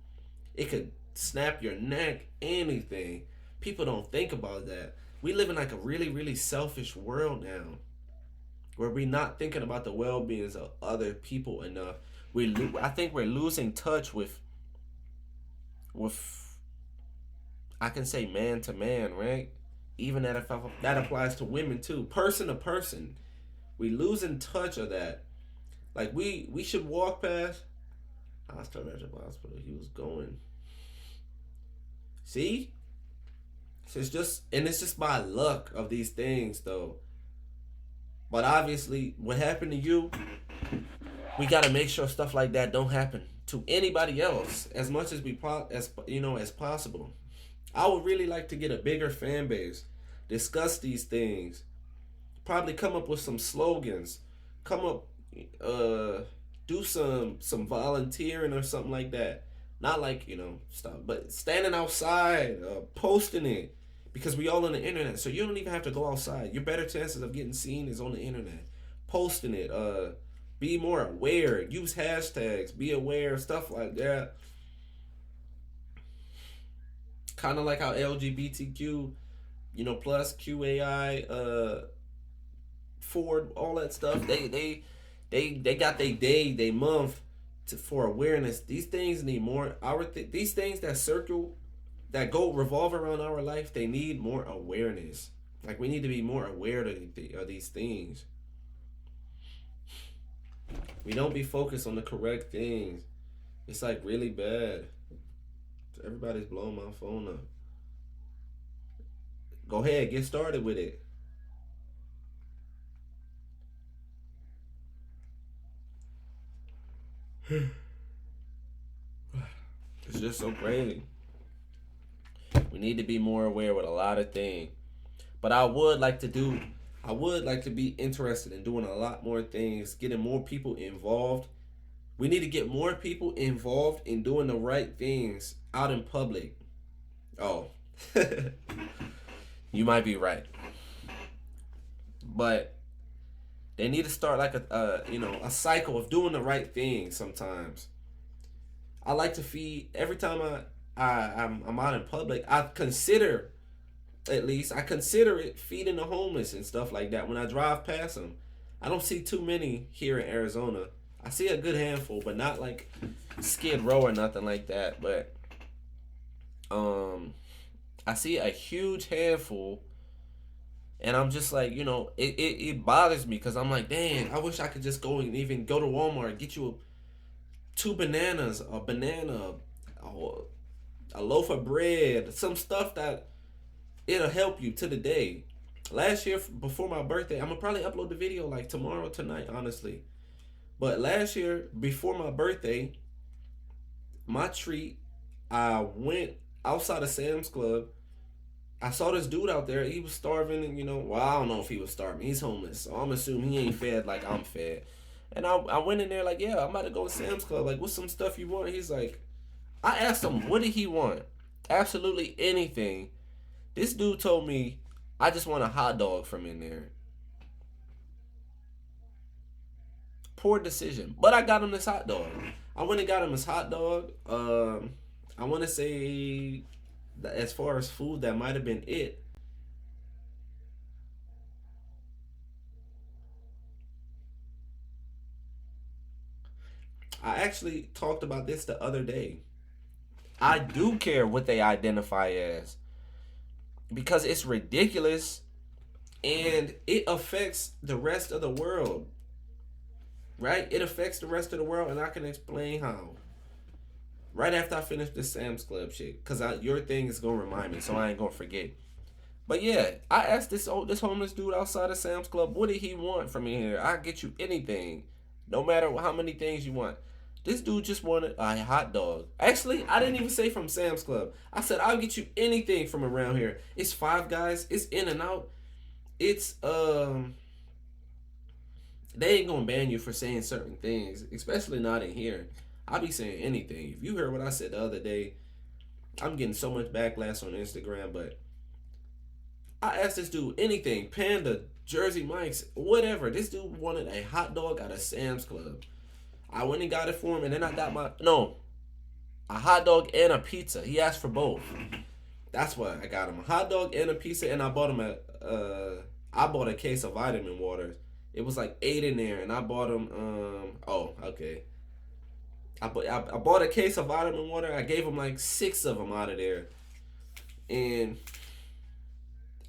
It could snap your neck, anything. People don't think about that. We live in like a really, really selfish world now, where we're not thinking about the well-beings of other people enough. I think we're losing touch with I can say man to man, right? Even that applies to women too, person to person. We losing touch of that. Like we should walk past. I was talking at the hospital. He was going. See? So it's just by luck of these things though. But obviously, what happened to you, we gotta make sure stuff like that don't happen to anybody else as much as as possible. I would really like to get a bigger fan base, discuss these things, probably come up with some slogans, do some volunteering or something like that. Not like stuff, but standing outside, posting it. Because we all on the internet, so you don't even have to go outside. Your better chances of getting seen is on the internet. Posting it, be more aware, use hashtags, be aware, stuff like that. Kind of like how LGBTQ, plus QAI, Ford, all that stuff. They got their day, their month for awareness. These things need more. These things that revolve around our life, they need more awareness. Like we need to be more aware of these things. We don't be focused on the correct things. It's like really bad. Everybody's blowing my phone up. Go ahead, get started with it. It's just so crazy. We need to be more aware with a lot of things. But I would like to be interested in doing a lot more things, getting more people involved. We need to get more people involved in doing the right things out in public. Oh, you might be right, but they need to start like a cycle of doing the right thing. Sometimes I like to feed every time I'm out in public. I consider it feeding the homeless and stuff like that when I drive past them. I don't see too many here in Arizona. I see a good handful, but not like Skid Row or nothing like that. But I see a huge handful, and I'm just like, it bothers me because I'm like, dang, I wish I could just go and even go to Walmart and get you two bananas, a banana, a loaf of bread, some stuff that it'll help you to the day. Last year, before my birthday, I'm gonna probably upload the video like tomorrow, tonight, honestly. But last year, before my birthday, my treat, I went outside of Sam's Club. I saw this dude out there. He was starving, and well, I don't know if he was starving. He's homeless, so I'm assuming he ain't fed like I'm fed. And I went in there like, yeah, I'm about to go to Sam's Club. Like, what's some stuff you want? He's like, I asked him, what did he want? Absolutely anything. This dude told me, I just want a hot dog from in there. Poor decision. But I got him this hot dog. I went and got him this hot dog. I want to say, that as far as food, that might have been it. I actually talked about this the other day. I do care what they identify as, because it's ridiculous and it affects the rest of the world. Right? It affects the rest of the world, and I can explain how. Right after I finish this Sam's Club shit, because your thing is going to remind me, so I ain't going to forget. But yeah, I asked this homeless dude outside of Sam's Club, what did he want from me here? I'll get you anything, no matter how many things you want. This dude just wanted a hot dog. Actually, I didn't even say from Sam's Club. I said, I'll get you anything from around here. It's Five Guys. It's In-N-Out. It's, they ain't gonna ban you for saying certain things, especially not in here. I'll be saying anything. If you heard what I said the other day, I'm getting so much backlash on Instagram, but I asked this dude anything. Panda, Jersey Mike's, whatever. This dude wanted a hot dog out of Sam's Club. I went and got it for him, and then I got a hot dog and a pizza. He asked for both. That's why I got him a hot dog and a pizza, and I bought him I bought a case of vitamin water. It was like 8 in there, and I bought him okay. I bought a case of vitamin water. I gave him like 6 of them out of there, and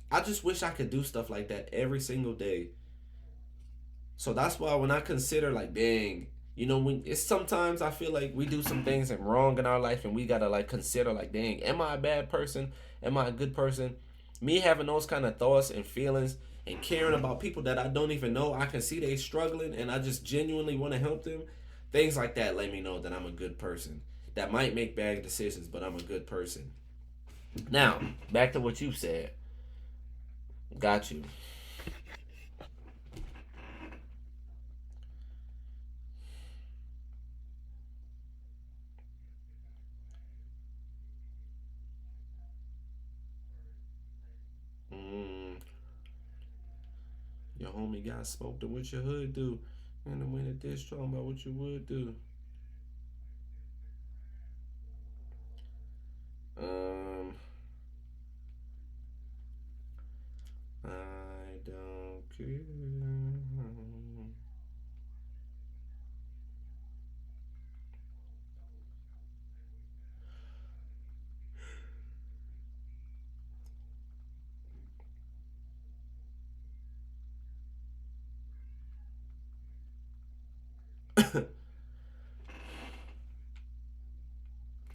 I just wish I could do stuff like that every single day. So that's why when I consider like, dang. When it's sometimes I feel like we do some things and wrong in our life, and we gotta like consider like, dang, am I a bad person? Am I a good person? Me having those kind of thoughts and feelings and caring about people that I don't even know, I can see they struggling, and I just genuinely want to help them. Things like that let me know that I'm a good person. That might make bad decisions, but I'm a good person. Now, back to what you said. Got you. Your homie got smoked, and what your hood do? And then when it dish talking about what you would do. I don't care.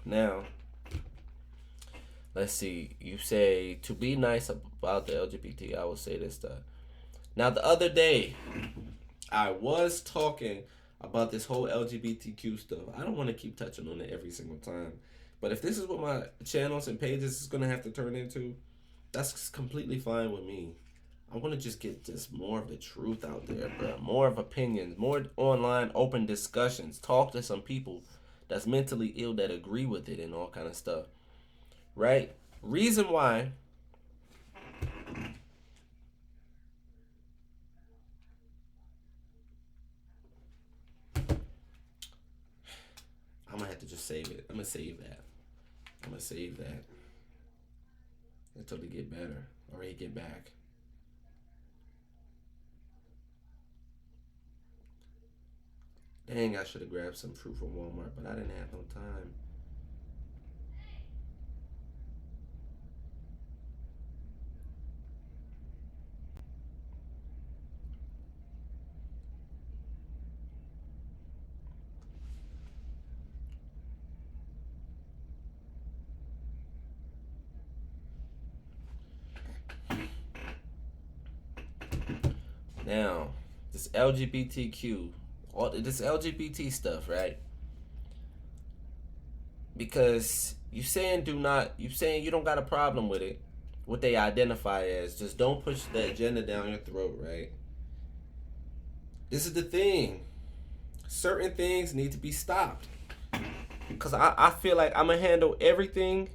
Now, let's see. You say to be nice about the LGBT. I will say this stuff. Now, the other day, I was talking about this whole LGBTQ stuff. I don't want to keep touching on it every single time. But if this is what my channels and pages is going to have to turn into, that's completely fine with me. I want to just get just more of the truth out there, bro. More of opinions, more online open discussions. Talk to some people that's mentally ill that agree with it and all kind of stuff. Right? reason why I'm gonna have to just save it. I'm gonna save that. Until they get better or they get back. Dang, I should have grabbed some fruit from Walmart, but I didn't have no time. Now, this LGBTQ, all this LGBT stuff, right? Because you saying you don't got a problem with it, what they identify as. Just don't push the agenda down your throat, right? This is the thing. Certain things need to be stopped. Because I feel like I'm going to handle everything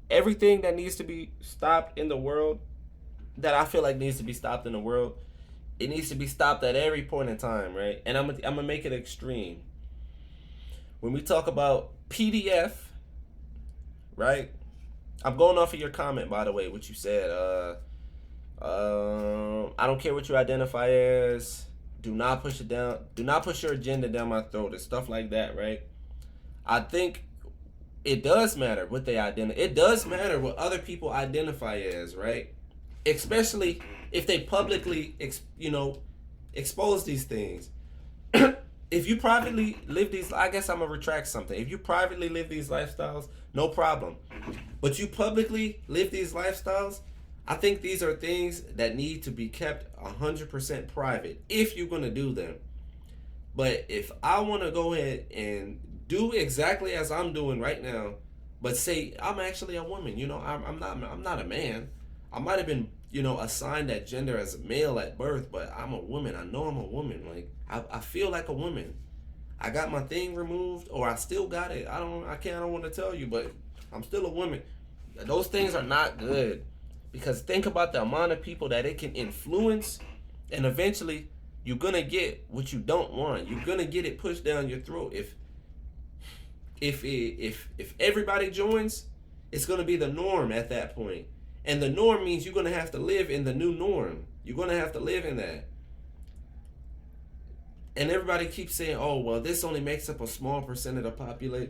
that needs to be stopped in the world, that I feel like needs to be stopped in the world. It needs to be stopped at every point in time, right? And I'm gonna make it extreme. When we talk about PDF, right? I'm going off of your comment, by the way, what you said. I don't care what you identify as. Do not push it down. Do not push your agenda down my throat and stuff like that, right? I think it does matter what they identify. It does matter what other people identify as, right? Especially if they publicly, expose these things. If you privately live these, I guess I'm going to retract something. If you privately live these lifestyles, no problem. But you publicly live these lifestyles, I think these are things that need to be kept 100% private if you're going to do them. But if I want to go ahead and do exactly as I'm doing right now, but say I'm actually a woman, I'm not a man. I might have been, assigned that gender as a male at birth, but I'm a woman. I know I'm a woman. Like, I feel like a woman. I got my thing removed, or I still got it. I don't want to tell you, but I'm still a woman. Those things are not good, because think about the amount of people that it can influence, and eventually you're gonna get what you don't want. You're gonna get it pushed down your throat. If everybody joins, it's gonna be the norm at that point. And the norm means you're going to have to live in the new norm. You're going to have to live in that. And everybody keeps saying, oh, well, this only makes up a small percent of the population.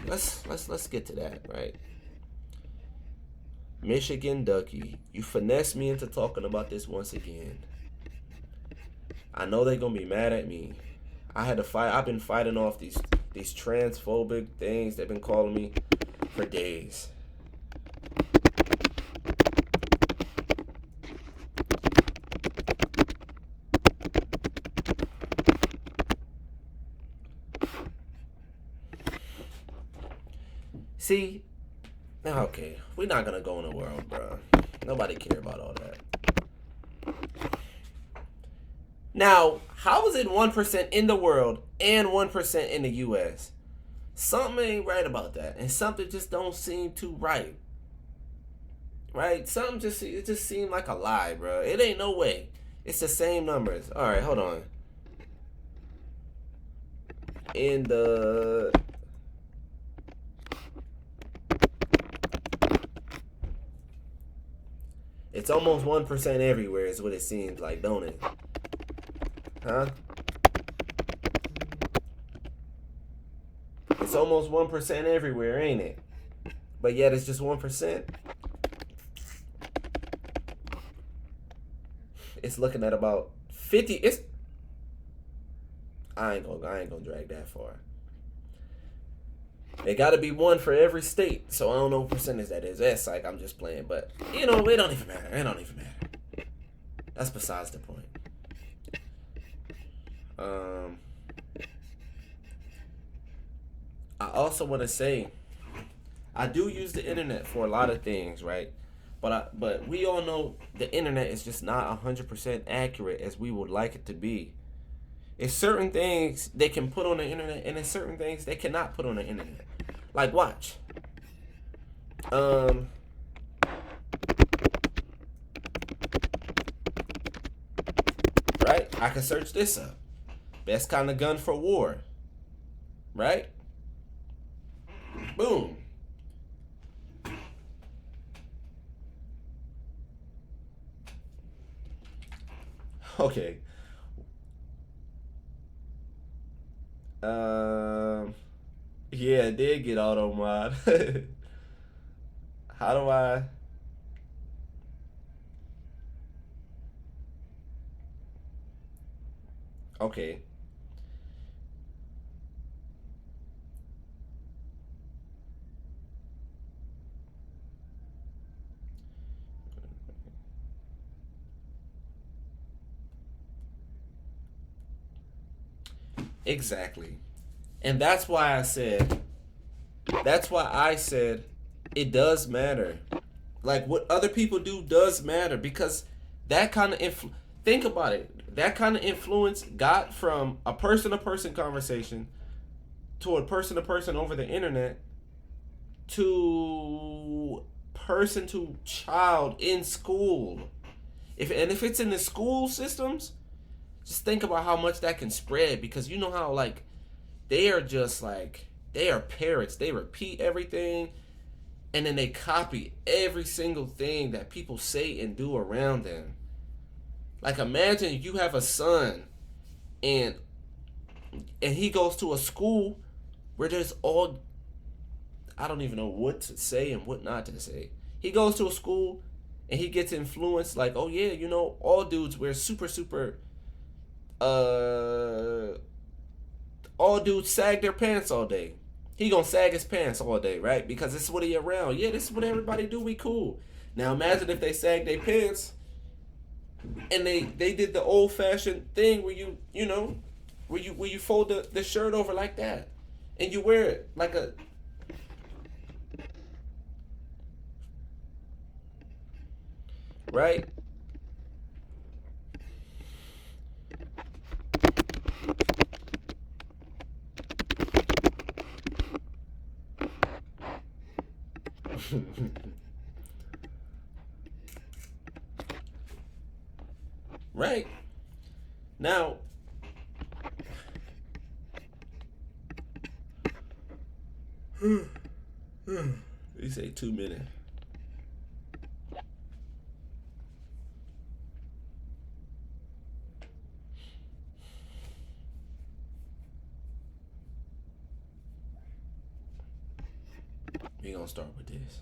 Let's get to that, right? Michigan Ducky, you finessed me into talking about this once again. I know they're going to be mad at me. I had to fight. I've been fighting off these transphobic things they've been calling me for days. See, okay, we're not gonna go in the world, bro. Nobody care about all that. Now, how is it 1% in the world and 1% in the U.S.? Something ain't right about that, and something just don't seem too right. Right? It just seemed like a lie, bro. It ain't no way. It's the same numbers. All right, hold on. In the It's almost 1% everywhere is what it seems like, don't it? Huh? It's almost 1% everywhere, ain't it? But yet it's just 1%. It's looking at about 50. I ain't gonna drag that far. It got to be one for every state, so I don't know what percentage that is. That's like, I'm just playing, but it don't even matter. That's besides the point. I also want to say, I do use the internet for a lot of things, right? But we all know the internet is just not 100% accurate as we would like it to be. It's certain things they can put on the internet, and there's certain things they cannot put on the internet. Like, watch. Um, right? I can search this up. Best kind of gun for war. Right? Boom. Okay. Um, yeah, it did get auto mod. How do I? Okay. Exactly. And that's why I said it does matter. Like what other people do does matter because that kind of think about it. That kind of influence got from a person to person conversation to a person to person over the internet to person to child in school. If it's in the school systems, just think about how much that can spread because you know how like they are just like they are parrots. They repeat everything and then they copy every single thing that people say and do around them. Like imagine you have a son and he goes to a school where there's all I don't even know what to say and what not to say. He goes to a school and he gets influenced like, oh yeah, you know, all dudes wear super uh all dudes sag their pants all day. He gonna sag his pants all day, right? Because this is what he around. Yeah, this is what everybody do. We cool. Now imagine if they sag their pants and they did the old fashioned thing where you know where you fold the shirt over like that and you wear it like a right. Right now you say 2 minutes. We gonna start with this.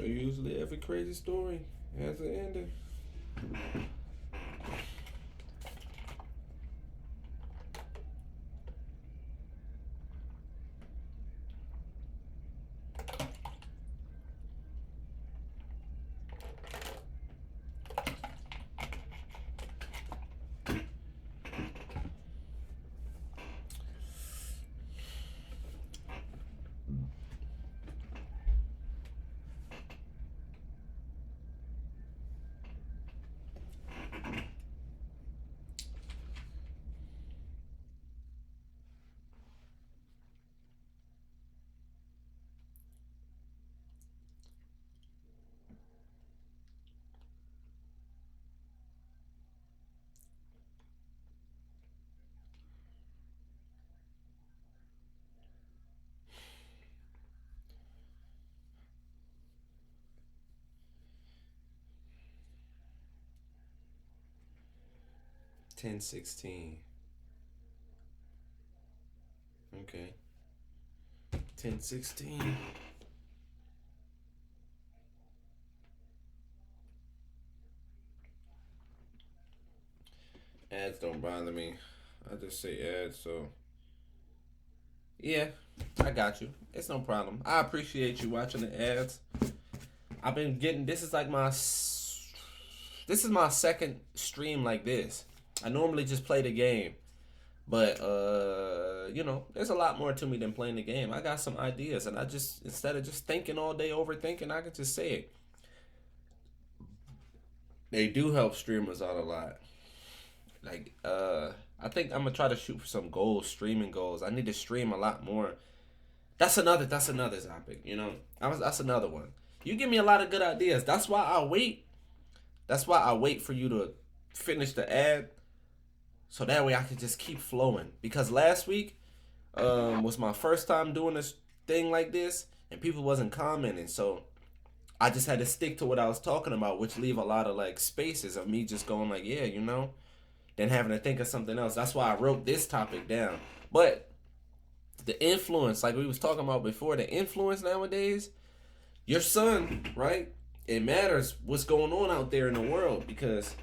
Usually every crazy story has an ending. 10:16. Okay. 10:16. Ads don't bother me. I just say ads, so yeah, I got you. It's no problem. I appreciate you watching the ads. I've been getting this is my second stream like this. I normally just play the game. But there's a lot more to me than playing the game. I got some ideas, and I just, instead of just thinking all day, overthinking, I can just say it. They do help streamers out a lot. Like, I think I'm gonna try to shoot for some goals, streaming goals. I need to stream a lot more. That's another topic. That's another one. You give me a lot of good ideas. That's why I wait. That's why I wait for you to finish the ad, so that way I can just keep flowing. Because last week was my first time doing this thing like this, and people wasn't commenting, so I just had to stick to what I was talking about, which leave a lot of like spaces of me just going like, yeah, then having to think of something else. That's why I wrote this topic down. But the influence, like we was talking about before, the influence nowadays, your son, right? It matters what's going on out there in the world, because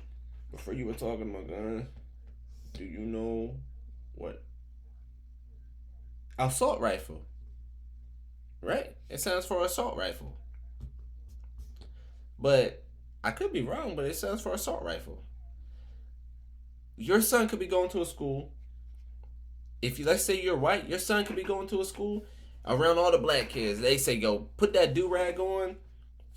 before you were talking about gun, do you know what assault rifle? Right? It stands for assault rifle. But I could be wrong, but it stands for assault rifle. Your son could be going to a school. If you, let's say you're white, your son could be going to a school around all the black kids. They say, "Yo, put that do rag on,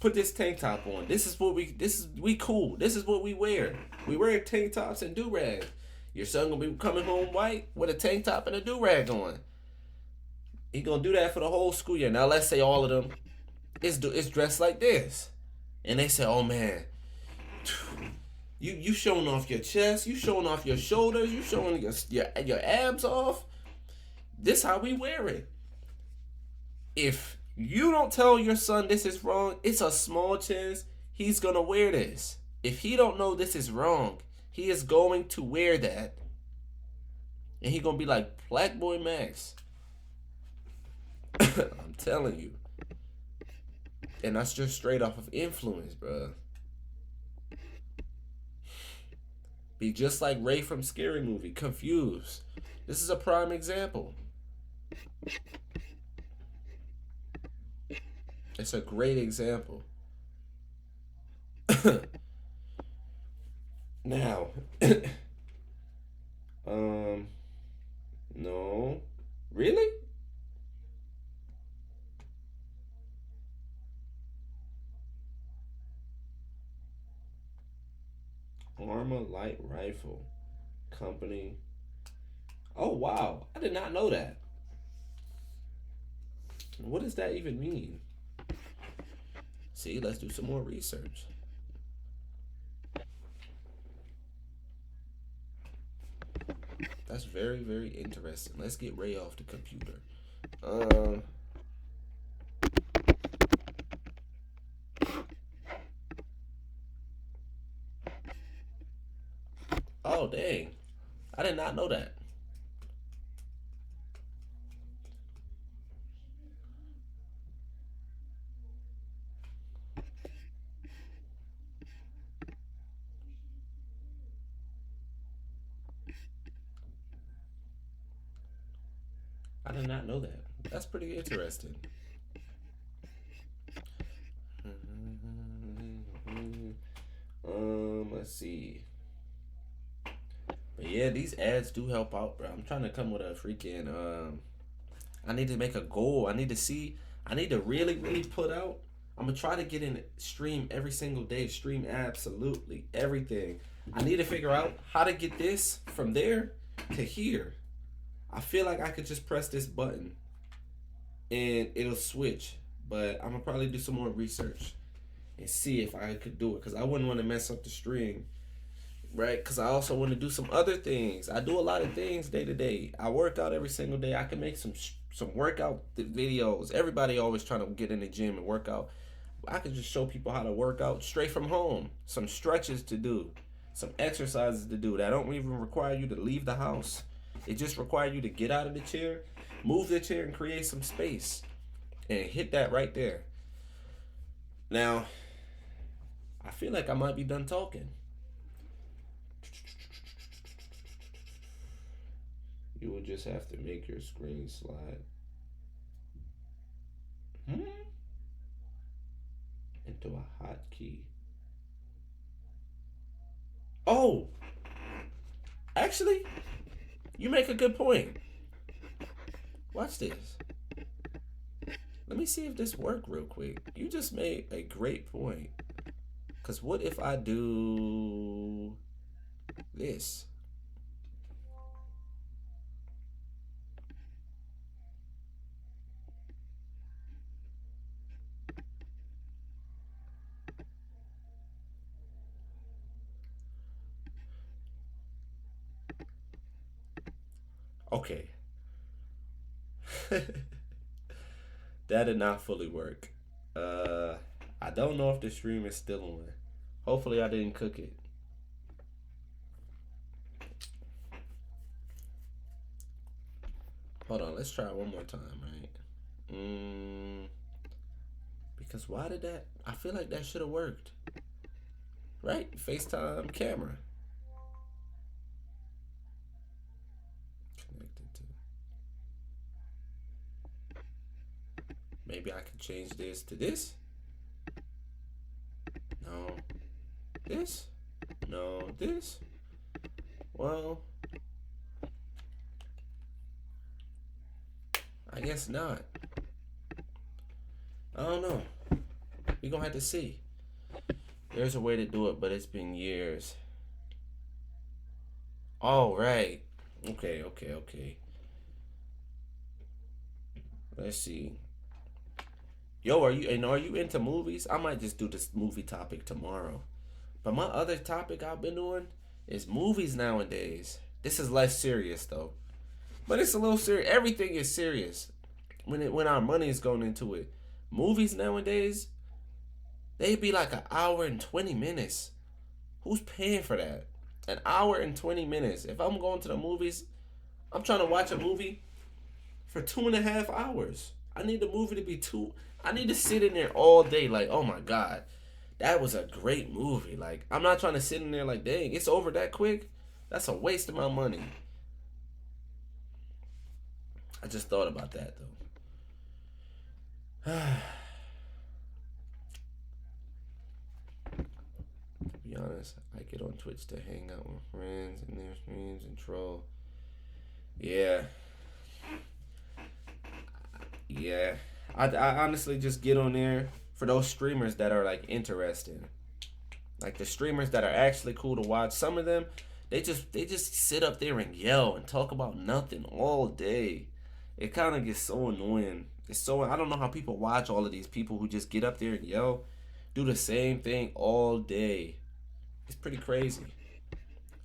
put this tank top on. We cool. This is what we wear. We wear tank tops and do rags." Your son gonna be coming home white with a tank top and a do rag on. He gonna do that for the whole school year. Now let's say all of them is dressed like this, and they say, "Oh man, you showing off your chest, you showing off your shoulders, you showing your abs off. This how we wear it." If you don't tell your son this is wrong, it's a small chance he's gonna wear this. If he don't know this is wrong, he is going to wear that, and he gonna be like Black Boy Max. I'm telling you, and that's just straight off of influence, bruh. Be just like Ray from Scary Movie, confused. This is a prime example. It's a great example. Now, no, really? Arma Light Rifle Company. Oh wow, I did not know that. What does that even mean? See, let's do some more research. That's very, very interesting. Let's get Ray off the computer. Oh, dang. I did not know that. I did not know that. That's pretty interesting. Let's see. But yeah, these ads do help out, bro. I'm trying to come with a freaking I need to make a goal. I need to really, really put out. I'm gonna try to get in stream every single day. Stream absolutely everything. I need to figure out how to get this from there to here. I feel like I could just press this button and it'll switch. But I'm gonna probably do some more research and see if I could do it, because I wouldn't want to mess up the stream, right? Because I also want to do some other things. I do a lot of things day to day. I work out every single day. I can make some workout videos. Everybody always trying to get in the gym and work out. I can just show people how to work out straight from home. Some stretches to do, some exercises to do that don't even require you to leave the house. It just requires you to get out of the chair, move the chair, and create some space, and hit that right there. Now, I feel like I might be done talking. You will just have to make your screen slide into a hotkey. Oh, actually, You make a good point. Watch this. Let me see if this worked real quick. You just made a great point. Because what if I do this? Okay. That did not fully work. I don't know if the stream is still on. Hopefully I didn't cook it. Hold on, let's try it one more time, right? Because why did that? I feel like that should have worked. Right? FaceTime camera. Connected to. Maybe I can change this to this. No. This? No. This? Well, I guess not. I don't know. We're gonna have to see. There's a way to do it, but it's been years. All right. Okay. Let's see. Yo, are you into movies? I might just do this movie topic tomorrow. But my other topic I've been doing is movies nowadays. This is less serious though. But it's a little serious. Everything is serious when our money is going into it. Movies nowadays, they be like an hour and 20 minutes. Who's paying for that? An hour and 20 minutes. If I'm going to the movies, I'm trying to watch a movie for 2.5 hours. I need the movie to be I need to sit in there all day like, oh my God, that was a great movie. Like, I'm not trying to sit in there like, dang, it's over that quick. That's a waste of my money. I just thought about that though. To be honest, I get on Twitch to hang out with friends and their streams and troll. Yeah. I honestly just get on there for those streamers that are like interesting. Like the streamers that are actually cool to watch. Some of them, they just sit up there and yell and talk about nothing all day. It kind of gets so annoying. I don't know how people watch all of these people who just get up there and yell, do the same thing all day. It's pretty crazy.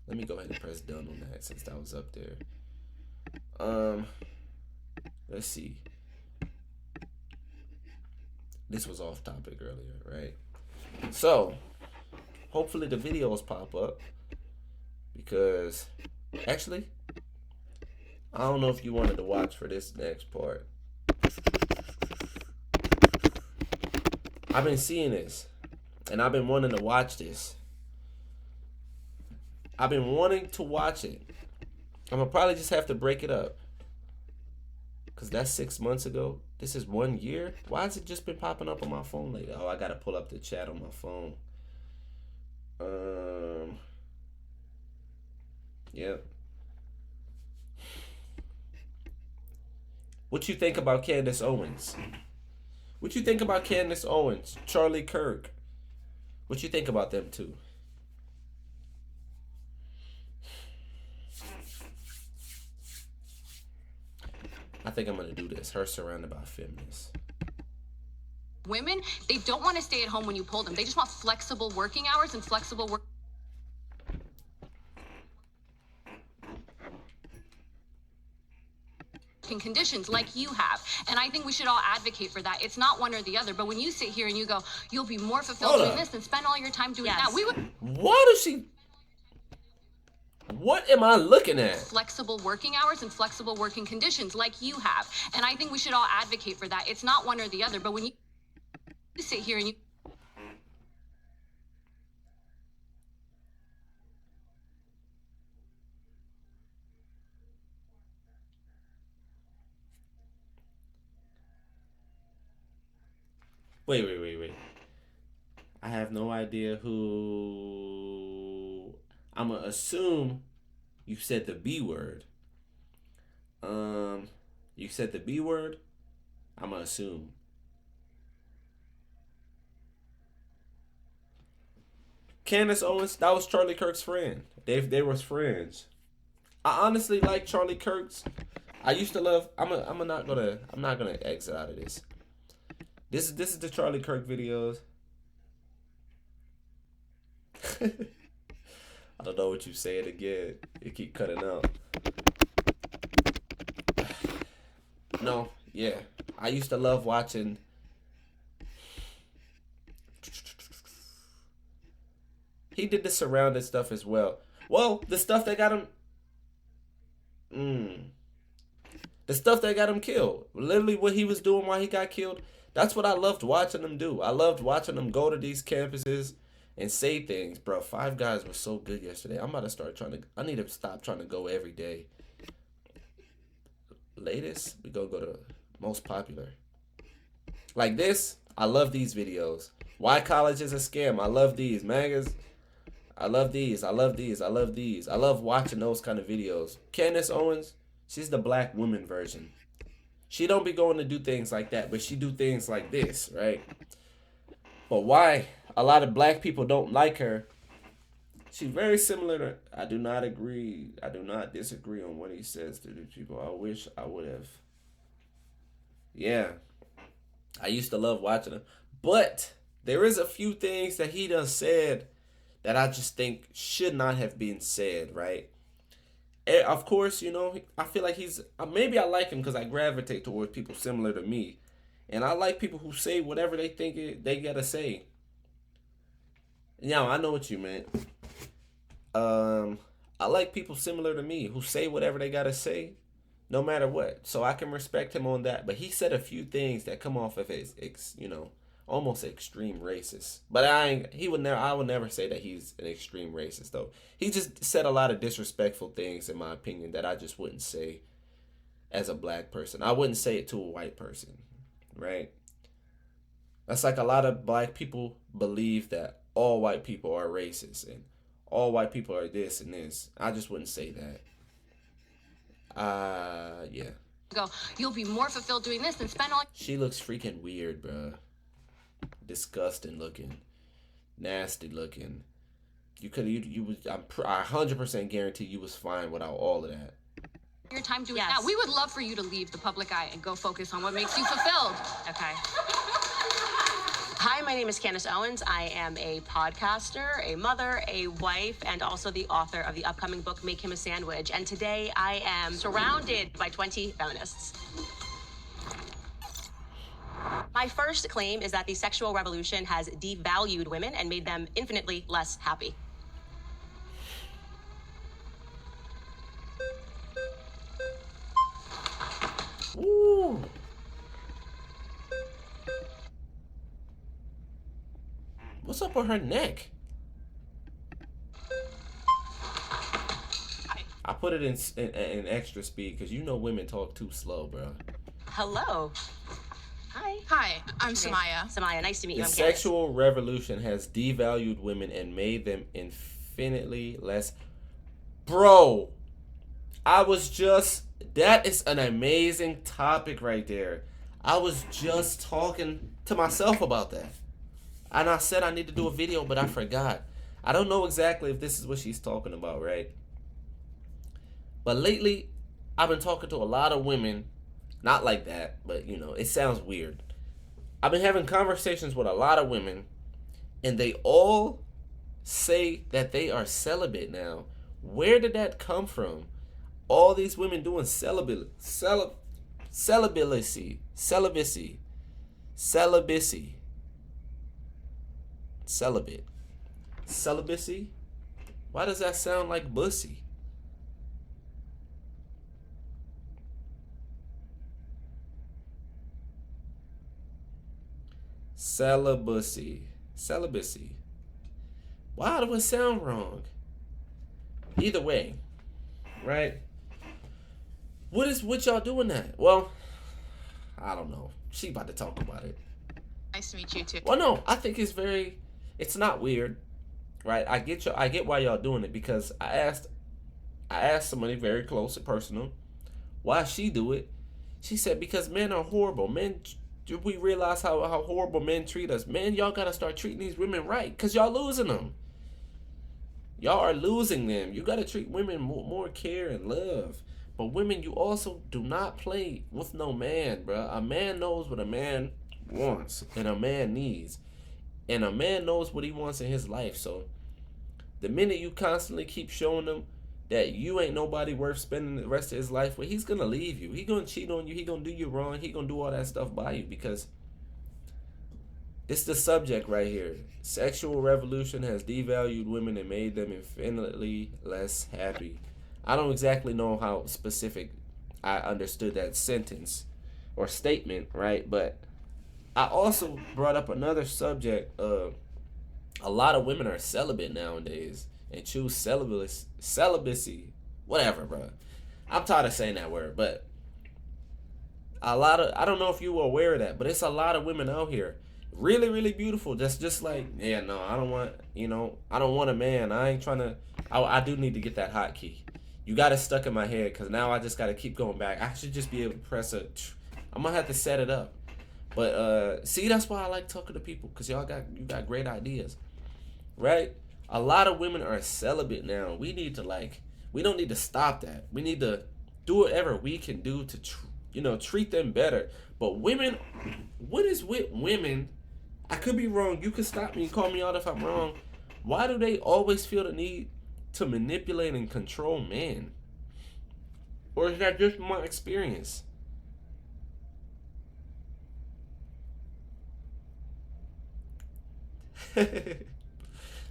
Let me go ahead and press done on that since that was up there. Let's see. This was off topic earlier, right? So, hopefully the videos pop up. Because, actually, I don't know if you wanted to watch for this next part. I've been seeing this. And I've been wanting to watch this. I've been wanting to watch it. I'm going to probably just have to break it up. Because that's 6 months ago. This is 1 year. Why has it just been popping up on my phone lately? Oh, I got to pull up the chat on my phone. Yep. What you think about Candace Owens? What you think about Candace Owens? Charlie Kirk? What you think about them two? I think I'm going to do this. Her surrounded by feminists. Women, they don't want to stay at home when you pull them. They just want flexible working hours and flexible work conditions like you have. And I think we should all advocate for that. It's not one or the other. But when you sit here and you go, you'll be more fulfilled doing this than spend all your time doing that. We would. What am I looking at? Flexible working hours and flexible working conditions like you have. And I think we should all advocate for that. It's not one or the other. But when you sit here and you... Wait. I have no idea who... I'm going to assume you said the B word. You said the B word. I'm gonna assume. Candace Owens, that was Charlie Kirk's friend. They was friends. I honestly like Charlie Kirk's. I used to love. I'm not gonna exit out of this. This is the Charlie Kirk videos. I don't know what you saying again. You keep cutting out. No, yeah. I used to love watching. He did the surrounded stuff as well. Well, the stuff that got him. The stuff that got him killed. Literally what he was doing while he got killed. That's what I loved watching him do. I loved watching him go to these campuses and say things. Bro, Five Guys was so good yesterday. I'm about to start I need to stop trying to go every day. Latest, we go to most popular. Like this, I love these videos. Why college is a scam. I love these. Magas, I love these. I love these. I love these. I love watching those kind of videos. Candace Owens, she's the black woman version. She don't be going to do things like that, but she do things like this, right? But why a lot of black people don't like her, she's very similar to, I do not disagree on what he says to the people. I wish I would have. Yeah. I used to love watching him. But there is a few things that he done said that I just think should not have been said, right? And of course, you know, I feel like maybe I like him because I gravitate towards people similar to me. And I like people who say whatever they think they gotta say. Yeah, I know what you meant. I like people similar to me who say whatever they gotta say, no matter what. So I can respect him on that. But he said a few things that come off of his, almost extreme racist. But I would never say that he's an extreme racist though. He just said a lot of disrespectful things, in my opinion, that I just wouldn't say as a black person. I wouldn't say it to a white person, right? That's like a lot of black people believe that all white people are racist and all white people are this and this. I just wouldn't say that. Yeah. Go, you'll be more fulfilled doing this than spend all. She looks freaking weird, bruh. Disgusting looking, nasty looking. I 100% guarantee you was fine without all of that. Your time doing that. We would love for you to leave the public eye and go focus on what makes you fulfilled. Okay. Hi, my name is Candace Owens. I am a podcaster, a mother, a wife, and also the author of the upcoming book, Make Him a Sandwich. And today I am surrounded by 20 feminists. My first claim is that the sexual revolution has devalued women and made them infinitely less happy. Ooh. What's up with her neck? I put it in extra speed because you know women talk too slow, bro. Hello. Hi. Hi, I'm Samaya. Samaya, nice to meet you. The I'm Candace. sexual revolution has devalued women and made them infinitely less. Bro, that is an amazing topic right there. I was just talking to myself about that. And I said I need to do a video, but I forgot. I don't know exactly if this is what she's talking about, right? But lately, I've been talking to a lot of women. Not like that, but, it sounds weird. I've been having conversations with a lot of women, and they all say that they are celibate now. Where did that come from? All these women doing celibacy. Why does that sound like bussy? Celibacy. Why do it sound wrong? Either way, right? What y'all doing that? Well, I don't know. She about to talk about it. Nice to meet you too. Well, no, I think it's not weird, right? I get why y'all doing it because I asked somebody very close and personal, Why she do it? She said because men are horrible. Men, we realize how horrible men treat us. Man, y'all gotta start treating these women right, cause y'all losing them. Y'all are losing them. You gotta treat women more care and love. But women, you also do not play with no man, bro. A man knows what a man wants and a man needs, and a man knows what he wants in his life. So the minute you constantly keep showing him that you ain't nobody worth spending the rest of his life with, he's gonna leave you. He gonna cheat on you. He gonna do you wrong. He gonna do all that stuff by you, because this is the subject right here. Sexual revolution has devalued women and made them infinitely less happy. I don't exactly know how specific I understood that sentence or statement, right? But I also brought up another subject. A lot of women are celibate nowadays and choose celibacy, whatever, bro. I'm tired of saying that word, but I don't know if you were aware of that, but it's a lot of women out here, really, really beautiful. Just like, yeah, no, I don't want a man. I ain't trying to. I do need to get that hotkey. You got it stuck in my head, because now I just got to keep going back. I should just be able to press a. I'm gonna have to set it up. But see, that's why I like talking to people, because you got great ideas, right? A lot of women are celibate now. We don't need to stop that. We need to do whatever we can do to treat them better. But women, what is with women? I could be wrong. You can stop me and call me out if I'm wrong. Why do they always feel the need to manipulate and control men? Or is that just my experience?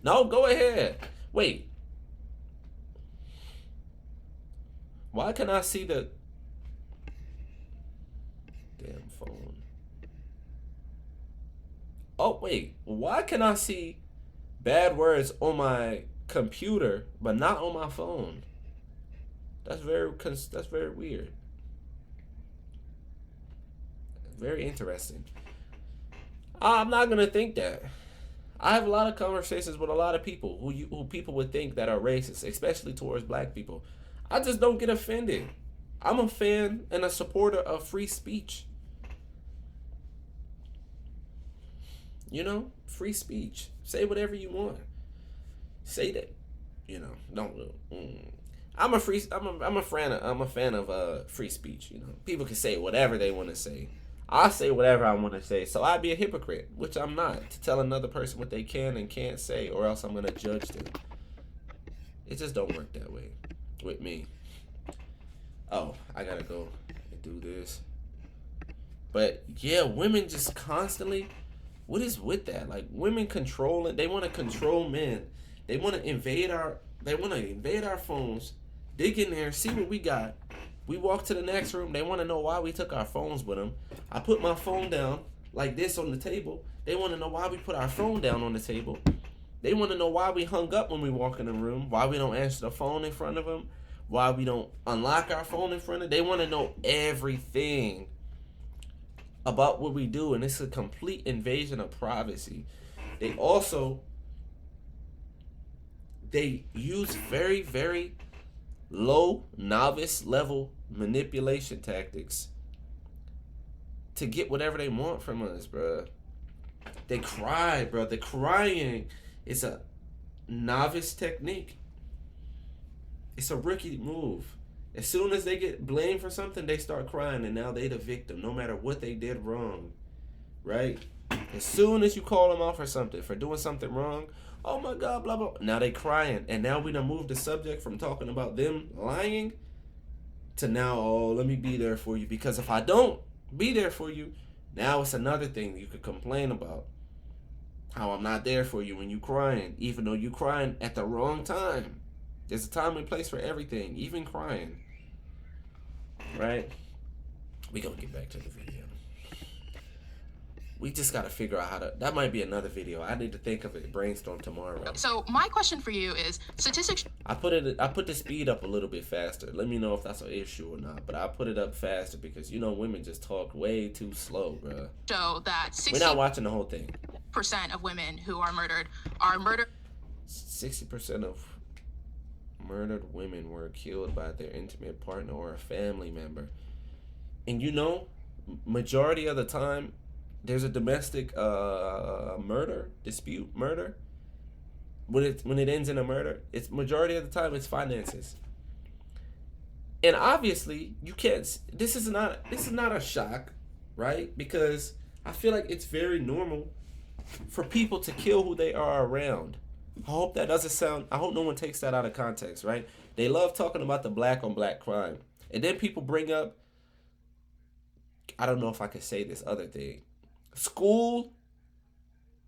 No, go ahead. Wait. Why can I see the damn phone? Oh, wait. Why can I see bad words on my computer but not on my phone? That's very weird. Very interesting. I'm not gonna think that. I have a lot of conversations with a lot of people who people would think that are racist, especially towards black people. I just don't get offended. I'm a fan and a supporter of free speech. Free speech. Say whatever you want. Say that. Don't. I'm a fan of free speech. People can say whatever they want to say. I say whatever I want to say, so I'd be a hypocrite, which I'm not, to tell another person what they can and can't say, or else I'm gonna judge them. It just don't work that way with me. Oh, I gotta go and do this. But yeah, women just constantly. What is with that? Like, women controlling. They want to control men. They want to invade our. They want to invade our phones, dig in there, see what we got. We walk to the next room. They want to know why we took our phones with them. I put my phone down like this on the table. They want to know why we put our phone down on the table. They want to know why we hung up when we walk in the room, why we don't answer the phone in front of them, why we don't unlock our phone in front of them. They want to know everything about what we do, and it's a complete invasion of privacy. They use very, very low novice level manipulation tactics to get whatever they want from us, bro. They cry, bro. The crying is a novice technique. It's a rookie move. As soon as they get blamed for something, they start crying, and now they the victim, no matter what they did wrong, right? As soon as you call them out for something, for doing something wrong, oh my God, blah, blah. Now they crying, and now we done moved the subject from talking about them lying to now, oh, let me be there for you. Because if I don't be there for you, now it's another thing you could complain about. How I'm not there for you when you crying, even though you crying at the wrong time. There's a time and place for everything, even crying. Right? We gonna get back to the video. We just gotta figure out how to. That might be another video. I need to think of it. Brainstorm tomorrow. So my question for you is statistics. I put the speed up a little bit faster. Let me know if that's an issue or not. But I put it up faster because women just talk way too slow, bro. Show that 60% We're not watching the whole thing. of women who are murdered are murdered. 60% of murdered women were killed by their intimate partner or a family member. And you know, majority of the time, there's a domestic murder, murder. When it ends in a murder, it's majority of the time it's finances. And obviously, you can't. This is not a shock, right? Because I feel like it's very normal for people to kill who they are around. I hope that doesn't sound. I hope no one takes that out of context, right? They love talking about the black on black crime, and then people bring up. I don't know if I could say this other thing. School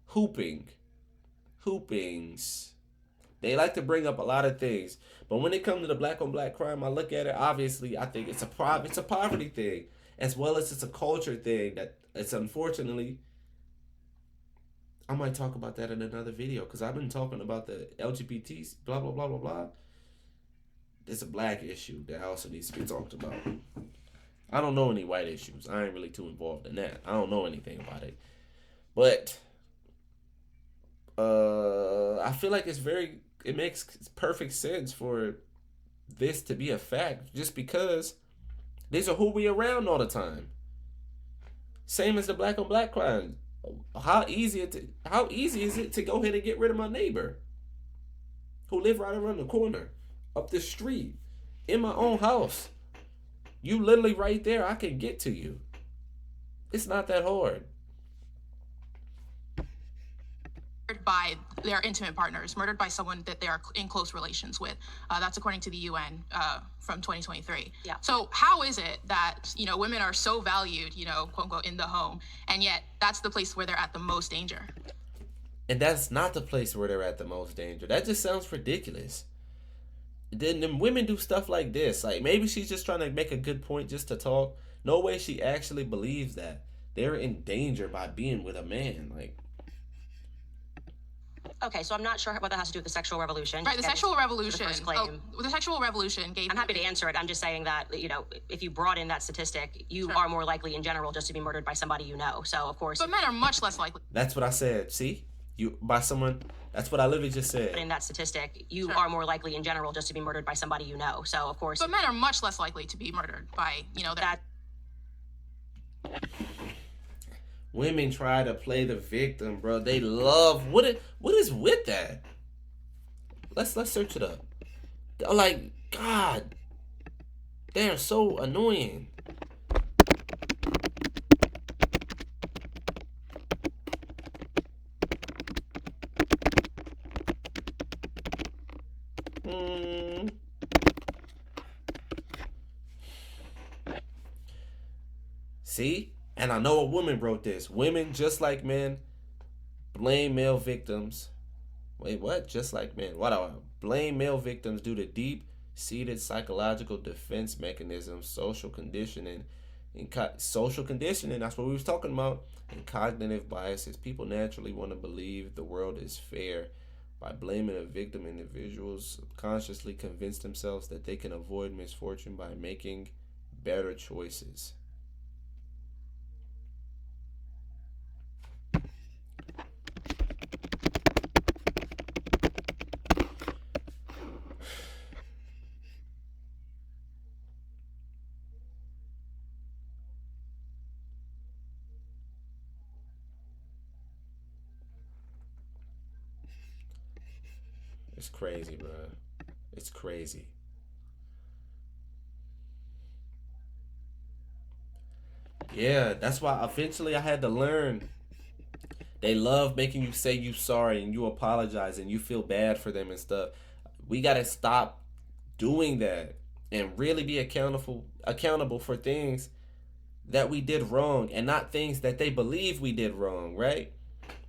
hoopings. They like to bring up a lot of things, but when it comes to the black on black crime, I look at it. Obviously, I think it's a poverty thing, as well as it's a culture thing that it's unfortunately. I might talk about that in another video because I've been talking about the LGBTs, blah blah blah blah blah. It's a black issue that also needs to be talked about. I don't know any white issues. I ain't really too involved in that. I don't know anything about it. But I feel like it makes perfect sense for this to be a fact just because these are who we around all the time. Same as the black on black crime. How easy is it to go ahead and get rid of my neighbor who live right around the corner, up the street, in my own house? You literally right there, I can get to you. It's not that hard. By their intimate partners, murdered by someone that they are in close relations with. That's according to the UN from 2023. Yeah. So how is it that, women are so valued, quote unquote, in the home, and yet that's the place where they're at the most danger? And that's not the place where they're at the most danger. That just sounds ridiculous. Then women do stuff like this. Like maybe she's just trying to make a good point just to talk. No way she actually believes that they're in danger by being with a man. Like. Okay, so I'm not sure what that has to do with the sexual revolution. Right, the sexual revolution. The first claim. The sexual revolution gave. I'm happy to answer it. I'm just saying that, if you brought in that statistic, you Sure. are more likely in general just to be murdered by somebody you know. So, of course. But men are much less likely. That's what I said. See? By someone. That's what I literally just said. In that statistic, you Sure. are more likely in general just to be murdered by somebody you know. So, of course. But men are much less likely to be murdered by, their. Women try to play the victim, bro. They love what is with that? Let's search it up. Like, God, they are so annoying. See? And I know a woman wrote this. Women, just like men, blame male victims. Wait, what? Just like men. What? Blame male victims due to deep-seated psychological defense mechanisms, social conditioning. Social conditioning, that's what we was talking about. And cognitive biases. People naturally want to believe the world is fair. By blaming a victim, individuals subconsciously convince themselves that they can avoid misfortune by making better choices. It's crazy, bro. It's crazy. Yeah, that's why eventually I had to learn. They love making you say you sorry and you apologize and you feel bad for them and stuff. We gotta stop doing that and really be accountable for things that we did wrong and not things that they believe we did wrong, right?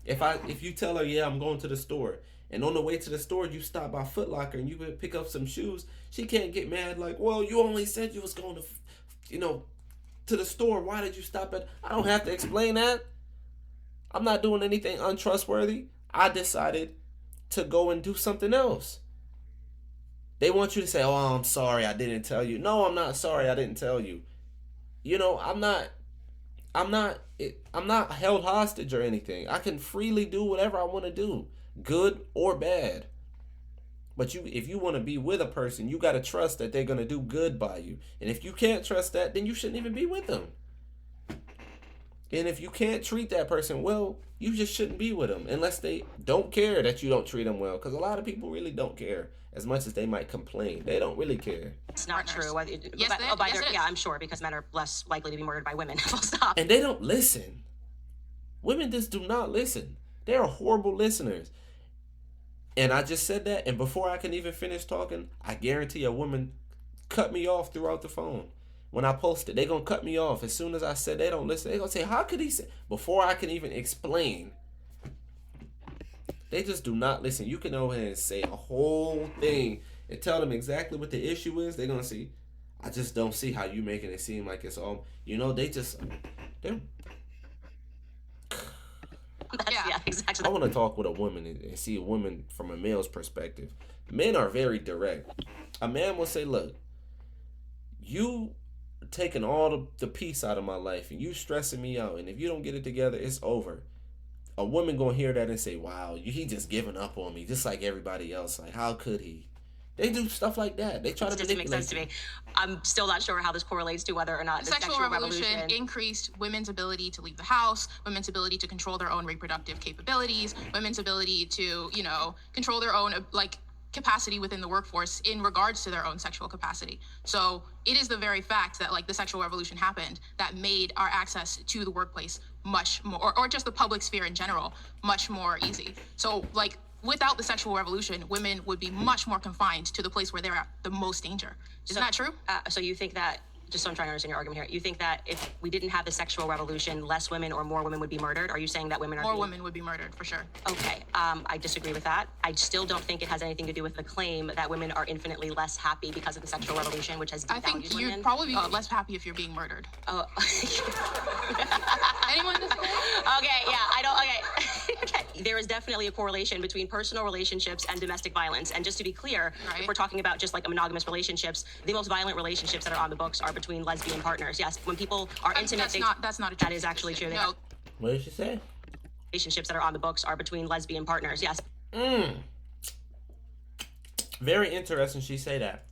If you tell her, yeah, I'm going to the store, and on the way to the store you stop by Foot Locker and you pick up some shoes, she can't get mad like, well, you only said you was going to, to the store. Why did you stop at? I don't have to explain that. I'm not doing anything untrustworthy. I decided to go and do something else. They want you to say, oh, I'm sorry, I didn't tell you. No, I'm not sorry, I didn't tell you. I'm not held hostage or anything. I can freely do whatever I want to do, good or bad. But if you want to be with a person, you got to trust that they're going to do good by you. And if you can't trust that, then you shouldn't even be with them. And if you can't treat that person well, you just shouldn't be with them unless they don't care that you don't treat them well. Because a lot of people really don't care as much as they might complain. They don't really care. It's not Partners. true. Yes, it is. Yeah, I'm sure, because men are less likely to be murdered by women. Full stop. And they don't listen. Women just do not listen. They are horrible listeners. And I just said that, and before I can even finish talking, I guarantee a woman cut me off throughout the phone. When I posted, they going to cut me off. As soon as I said they don't listen, they going to say, how could he say? Before I can even explain, they just do not listen. You can go ahead and say a whole thing and tell them exactly what the issue is. They're going to see, I just don't see how you making it seem like it's all, they're Yeah, exactly. I want to talk with a woman and see a woman from a male's perspective. Men are very direct. A man will say, look, you taking all the peace out of my life and you stressing me out, and if you don't get it together, it's over. A woman gonna hear that and say, wow, he just giving up on me just like everybody else. Like, how could he? They do stuff like that. They try to Doesn't manipulate make sense to me. I'm still not sure how this correlates to whether or not The sexual revolution increased women's ability to leave the house, women's ability to control their own reproductive capabilities, women's ability to, control their own capacity within the workforce in regards to their own sexual capacity. So it is the very fact that the sexual revolution happened that made our access to the workplace much more, or just the public sphere in general, much more easy. So without the sexual revolution, women would be much more confined to the place where they're at the most danger. Isn't that true? So you think that, just so I'm trying to understand your argument here, you think that if we didn't have the sexual revolution, less women or more women would be murdered? Are you saying that women are More women would be murdered, for sure. Okay, I disagree with that. I still don't think it has anything to do with the claim that women are infinitely less happy because of the sexual revolution, which has devalued I think women. you'd probably be less happy if you're being murdered. Oh. Anyone disagree? Okay, yeah, I don't, okay. Okay. There is definitely a correlation between personal relationships and domestic violence. And just to be clear, Right. if we're talking about just monogamous relationships, the most violent relationships that are on the books are between lesbian partners. Yes, when people are intimate, That's not a that is actually true. No. What did she say? Relationships that are on the books are between lesbian partners. Yes. Very interesting she say that.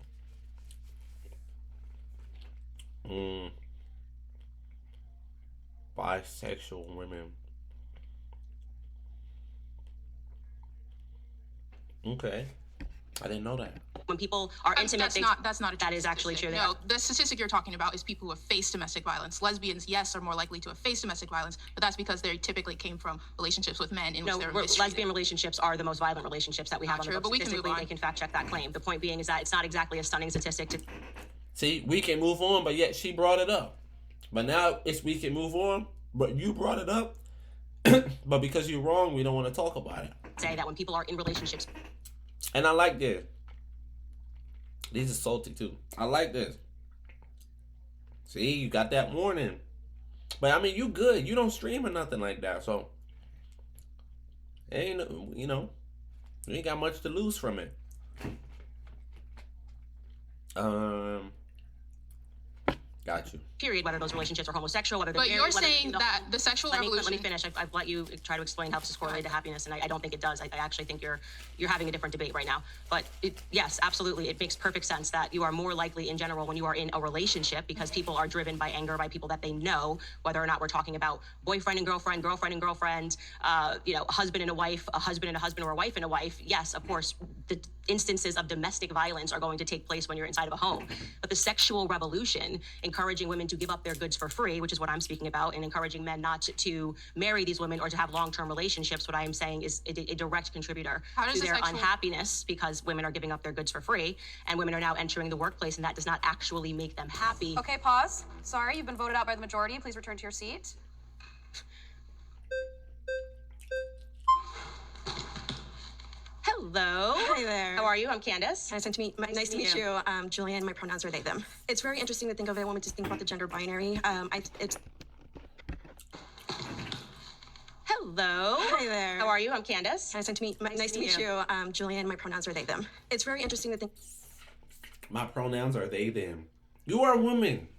Bisexual women. Okay. I didn't know that. When people are intimate, That's not a that is actually true. No, the statistic you're talking about is people who have faced domestic violence. Lesbians, yes, are more likely to have faced domestic violence, but that's because they typically came from relationships with men in which they were mistreated. Lesbian relationships are the most violent relationships that we have on the true, books. but we can move Statistically, on. they can fact check that claim. The point being is that it's not exactly a stunning statistic to See, we can move on, but yet she brought it up. But now we can move on, but you brought it up. But because you're wrong, we don't want to talk about it. say that when people are in relationships. And I like this. These are salty too. I like this. See, you got that warning. But I mean, you good. You don't stream or nothing like that. So, ain't, you ain't got much to lose from it. Got you. Period, whether those relationships are homosexual, whether they're But married, you're whether, saying that the sexual let revolution. me finish. I've let you try to explain how this is correlated to happiness, and I don't think it does. I actually think you're having a different debate right now. But yes, absolutely, it makes perfect sense that you are more likely in general when you are in a relationship, because people are driven by anger by people that they know, whether or not we're talking about boyfriend and girlfriend, a husband and a wife, a husband and a husband, or a wife and a wife. Yes, of course, the instances of domestic violence are going to take place when you're inside of a home. But the sexual revolution, encouraging women to give up their goods for free, which is what I'm speaking about, and encouraging men not to marry these women or to have long-term relationships, what I am saying is a direct contributor to their unhappiness, because women are giving up their goods for free, and women are now entering the workplace, and that does not actually make them happy. Okay, pause. Sorry, you've been voted out by the majority. Please return to your seat. Hello. Hi there. How are you? I'm Candace. Nice to meet you. Julianne, my pronouns are they, them. It's very interesting to think of a woman to think about the gender binary. Hello. Hi there. How are you? I'm Candace. Nice to meet you. Julianne, my pronouns are they, them. It's very interesting to think. My pronouns are they, them. You are a woman.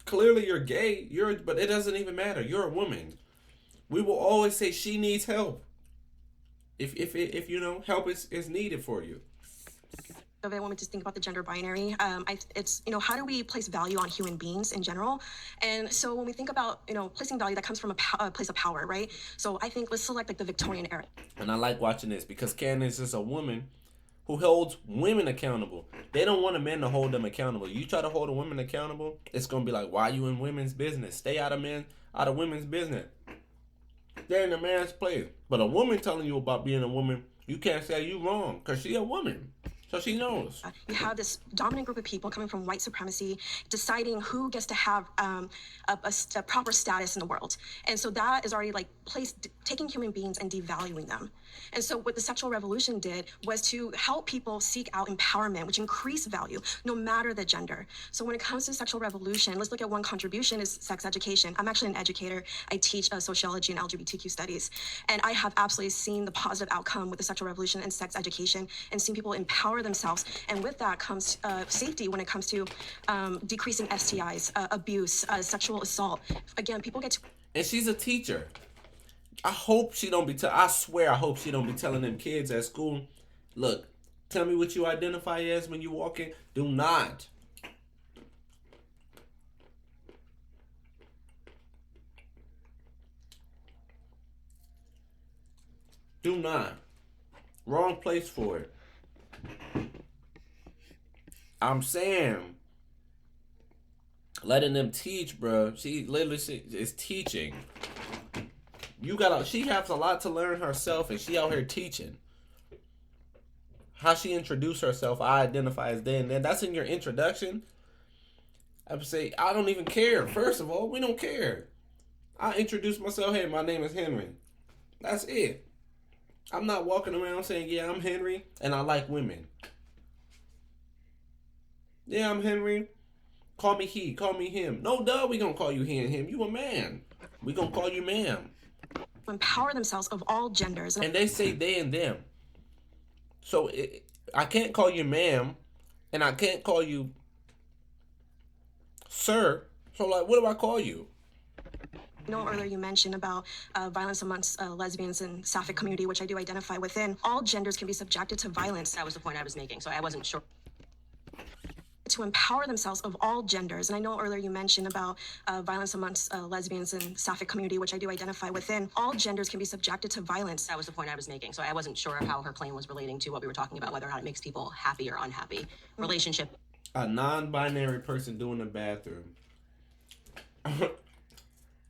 Clearly you're gay. But it doesn't even matter. You're a woman. We will always say she needs help. if you know help is needed for you. of it when we just think about the gender binary. It's, how do we place value on human beings in general? And so when we think about, placing value, that comes from a place of power, right? So I think let's select like the Victorian era. And I like watching this because Candace is a woman who holds women accountable. They don't want a man to hold them accountable. You try to hold a woman accountable, it's gonna be like, why are you in women's business? Stay out of women's business. They're in a man's place. But a woman telling you about being a woman, you can't say you wrong because she a woman. So she knows. You have this dominant group of people coming from white supremacy deciding who gets to have a proper status in the world. And so that is already like taking human beings and devaluing them. And so what the sexual revolution did was to help people seek out empowerment, which increased value, no matter the gender. So when it comes to sexual revolution, let's look at one contribution is sex education. I'm actually an educator. I teach sociology and LGBTQ studies. And I have absolutely seen the positive outcome with the sexual revolution and sex education and seen people empower themselves. And with that comes safety when it comes to decreasing STIs, abuse, sexual assault. Again, people get to... And she's a teacher. I hope she don't be I swear I hope she don't be telling them kids at school, look, tell me what you identify as when you walk in. Do not. Do not. Wrong place for it. I'm saying, letting them teach, bro. She literally is teaching. She has a lot to learn herself, and she out here teaching. How she introduced herself, I identify as then. That's in your introduction. I would say, I don't even care. First of all, we don't care. I introduce myself, hey, my name is Henry. That's it. I'm not walking around saying, yeah, I'm Henry, and I like women. Yeah, I'm Henry. Call me he, call me him. No, duh, we gonna call you he and him. You a man. We gonna call you ma'am. Empower themselves of all genders. And they say they and them. So I can't call you ma'am, and I can't call you sir. So like, what do I call you? Earlier you mentioned about violence amongst lesbians and sapphic community, which I do identify within. All genders can be subjected to violence. That was the point I was making, so I wasn't sure. To empower themselves of all genders. And I know earlier you mentioned about violence amongst lesbians and sapphic community, which I do identify within. All genders can be subjected to violence. That was the point I was making, so I wasn't sure how her claim was relating to what we were talking about, whether or not it makes people happy or unhappy. Relationship. A non-binary person doing the bathroom.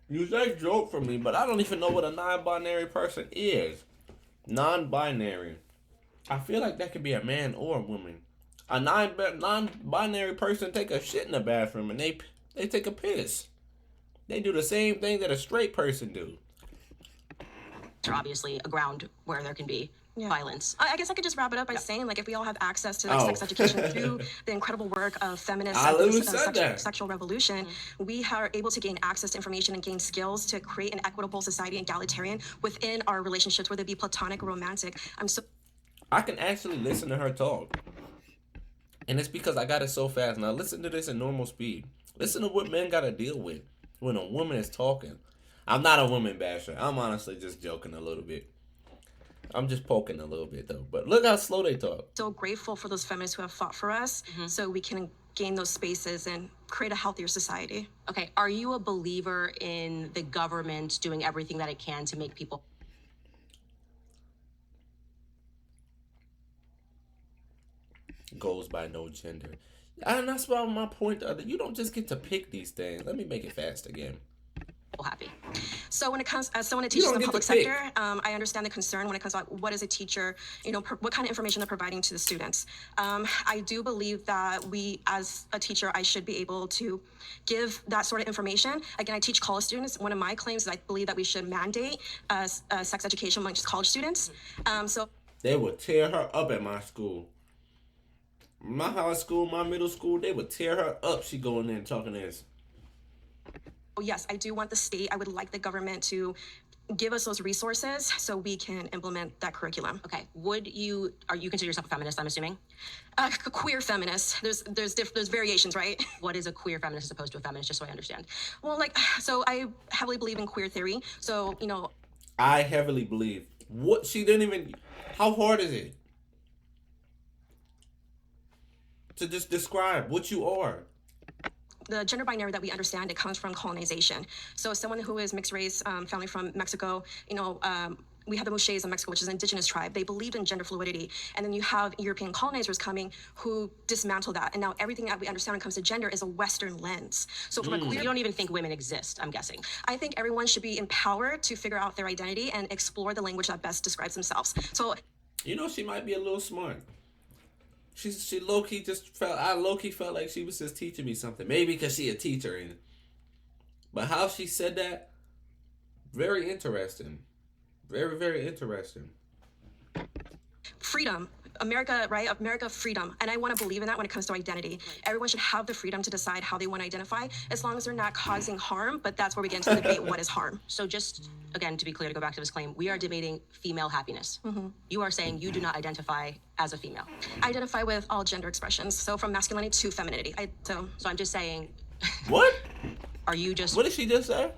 You say joke for me, but I don't even know what a non-binary person is. Non-binary. I feel like that could be a man or a woman. A non-binary person take a shit in the bathroom and they take a piss. They do the same thing that a straight person do. Are obviously a ground where there can be violence. I guess I could just wrap it up by saying, like, if we all have access to sex education through the incredible work of feminists sexual revolution, we are able to gain access to information and gain skills to create an equitable society, egalitarian, within our relationships, whether it be platonic or romantic. I can actually listen to her talk. And it's because I got it so fast. Now listen to this in normal speed. Listen to what men got to deal with when a woman is talking. I'm not a woman basher. I'm honestly just joking a little bit. I'm just poking a little bit though. But look how slow they talk. So grateful for those feminists who have fought for us so we can gain those spaces and create a healthier society. Okay, are you a believer in the government doing everything that it can to make people... Goes by no gender. And that's why my point, you don't just get to pick these things. Let me make it fast again. Happy. So when it comes, as someone who teaches in the public sector, I understand the concern when it comes to what is a teacher, what kind of information they're providing to the students. I do believe that we, as a teacher, I should be able to give that sort of information. Again, I teach college students. One of my claims is I believe that we should mandate sex education amongst college students. So they would tear her up at my school. My high school, my middle school, they would tear her up. She going in talking this. Yes, I do want the state, I would like the government to give us those resources so we can implement that curriculum. Okay, are you consider yourself a feminist, I'm assuming? A queer feminist. There's variations, right? What is a queer feminist as opposed to a feminist, just so I understand? Well, so I heavily believe in queer theory. So, I heavily believe What she didn't even. How hard is it to just describe what you are? The gender binary that we understand, it comes from colonization. So someone who is mixed race, family from Mexico, we have the Moches in Mexico, which is an indigenous tribe. They believed in gender fluidity. And then you have European colonizers coming who dismantle that. And now everything that we understand when it comes to gender is a Western lens. So from a You queer, don't even think women exist, I'm guessing. I think everyone should be empowered to figure out their identity and explore the language that best describes themselves. So She might be a little smart. She low-key I low-key felt like she was just teaching me something. Maybe because she a teacher. But how she said that, very interesting. Very, very interesting. freedom, America, right? America, freedom. And I want to believe in that when it comes to identity. Everyone should have the freedom to decide how they want to identify, as long as they're not causing harm. But that's where we get into the debate, what is harm? So just, again, to be clear, to go back to this claim, we are debating female happiness. You are saying you do not identify as a female. I identify with all gender expressions, so from masculinity to femininity. So I'm just saying, What? are you just What did she just say?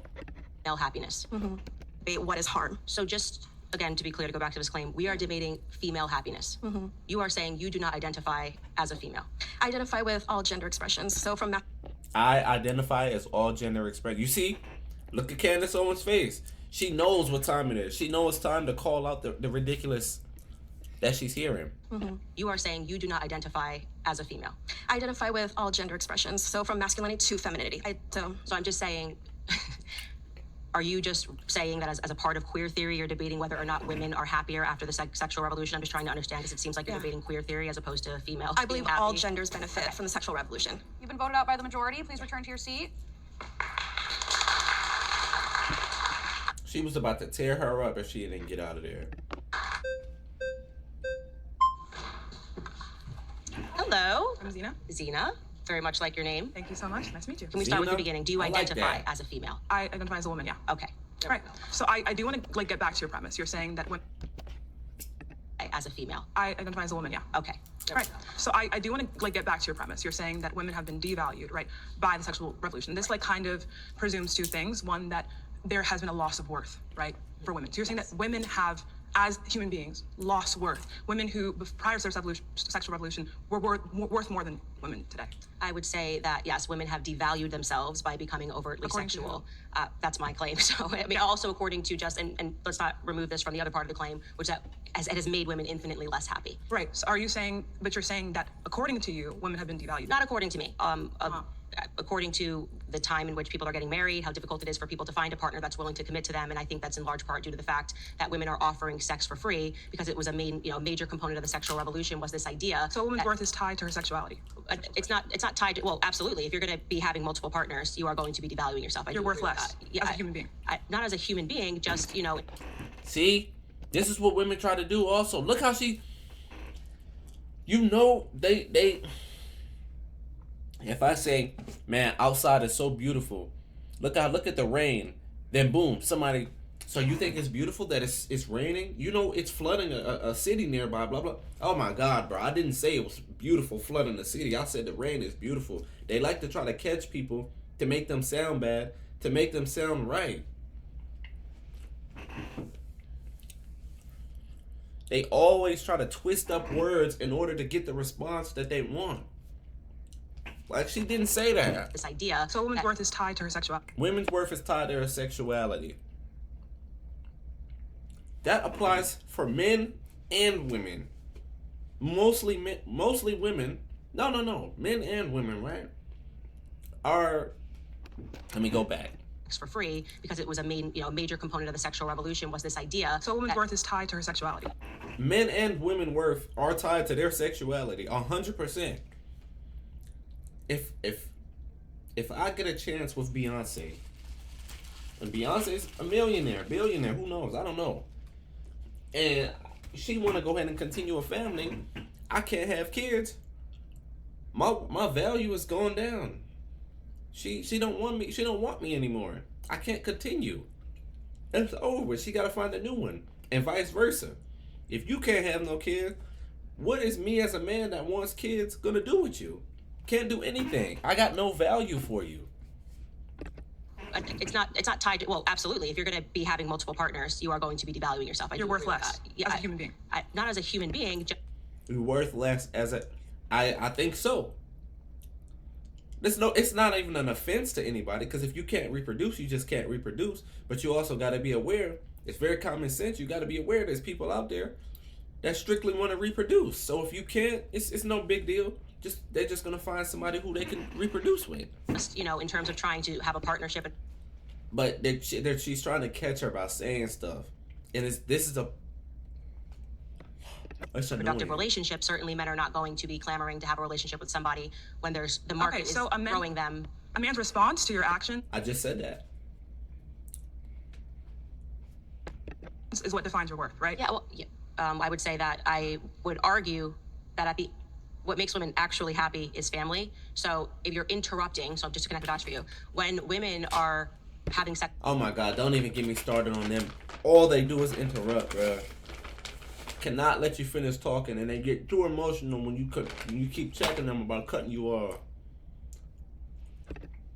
male happiness? Debate, what is harm? So just, again, to be clear, to go back to this claim, we are debating female happiness. You are saying you do not identify as a female. I identify with all gender expressions, so from I identify as all gender express. You see? Look at Candace Owens' face. She knows what time it is. She knows it's time to call out the ridiculous that she's hearing. You are saying you do not identify as a female. I identify with all gender expressions, so from masculinity to femininity. So I'm just saying, are you just saying that as a part of queer theory, you're debating whether or not women are happier after the sexual revolution? I'm just trying to understand, because it seems like you're debating queer theory as opposed to female. I believe being all happy. genders benefit from the sexual revolution. You've been voted out by the majority. Please return to your seat. She was about to tear her up if she didn't get out of there. Hello, I'm Zena. Zena. Very much like your name. Thank you so much. Nice to meet you. Can we start with the Zena? beginning? Do you I like identify that. as a female? I identify as a woman, yeah. Okay. There we Right. So I do want to get back to your premise. You're saying that when go. As a female. I identify as a woman, yeah. Okay. There we Right. So I do want to get back to your premise. You're saying that women have been devalued, right, by the sexual revolution. This kind of presumes two things. One, that there has been a loss of worth, right, for women. So you're saying that women have, as human beings, lost worth. Women who, prior to their sexual revolution, were worth more than women today. I would say that, yes, women have devalued themselves by becoming overtly According to sexual. That's my claim. So, I mean, also according to just, and let's not remove this from the other part of the claim, which that it has made women infinitely less happy. Right. So are you saying, but you're saying that according to you, women have been devalued? Not according to me. According to the time in which people are getting married, how difficult it is for people to find a partner that's willing to commit to them, and I think that's in large part due to the fact that women are offering sex for free, because it was a major component of the sexual revolution was this idea. So a woman's that- worth is tied to her sexuality. It's not tied to, well, absolutely. If you're going to be having multiple partners, you are going to be devaluing yourself. You're worth less as a human being. Not as a human being, just, See? This is what women try to do also. Look how she... they... If I say, man, outside is so beautiful. Look at the rain. Then boom, somebody... So you think it's beautiful that it's raining? It's flooding a city nearby, blah, blah. Oh my God, bro. I didn't say it was beautiful flooding the city. I said the rain is beautiful. They like to try to catch people to make them sound bad, to make them sound right. They always try to twist up words in order to get the response that they want. Like, she didn't say that. this idea. So a woman's that- worth is tied to her sexuality. Women's worth is tied to their sexuality. That applies for men and women. Mostly women. No. Men and women, right? Let me go back. sex for free, because it was a major component of the sexual revolution was this idea. So a woman's that- worth is tied to her sexuality. Men and women worth are tied to their sexuality 100%. If I get a chance with Beyonce, and Beyonce's a millionaire, billionaire, who knows? I don't know. And she want to go ahead and continue a family, I can't have kids. My value is going down. She don't want me. She don't want me anymore. I can't continue. It's over. She got to find a new one, and vice versa. If you can't have no kids, what is me as a man that wants kids gonna do with you? Can't do anything. I got no value for you. it's not tied to, well, absolutely. If you're going to be having multiple partners, you are going to be devaluing yourself. You're worth less as a human being. Not as a human being. You're worth less as a. I think so. It's not even an offense to anybody, because if you can't reproduce, you just can't reproduce. But you also got to be aware. It's very common sense. You got to be aware there's people out there that strictly want to reproduce. So if you can't, it's no big deal. They're just gonna find somebody who they can reproduce with. You know, in terms of trying to have a partnership. But she's trying to catch her by saying stuff, and this is a productive relationship. Certainly, men are not going to be clamoring to have a relationship with somebody when there's the market is throwing them. A man's response to your action. I just said that. Is what defines your worth, right? Yeah. Well, yeah. I would say that I would argue that what makes women actually happy is family. So if you're interrupting, so just to connect the dots for you, when women are having sex. Oh my God! Don't even get me started on them. All they do is interrupt, bro. Cannot let you finish talking, and they get too emotional when you keep checking them about cutting you off.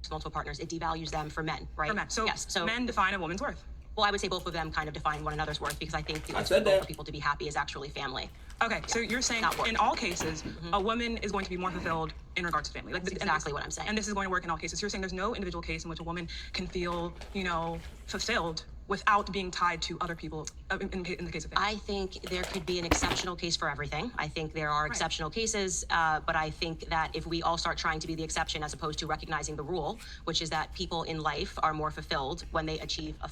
Multiple partners, it devalues them for men, right? For men. So, yes. So men define a woman's worth. Well, I would say both of them kind of define one another's worth, because I think the said goal that. for people to be happy is actually family. Okay, so you're saying in all cases, a woman is going to be more fulfilled in regards to family. Like That's exactly what I'm saying. And this is going to work in all cases. You're saying there's no individual case in which a woman can feel, fulfilled without being tied to other people in the case of family. I think there could be an exceptional case for everything. I think there are exceptional cases, but I think that if we all start trying to be the exception as opposed to recognizing the rule, which is that people in life are more fulfilled when they achieve a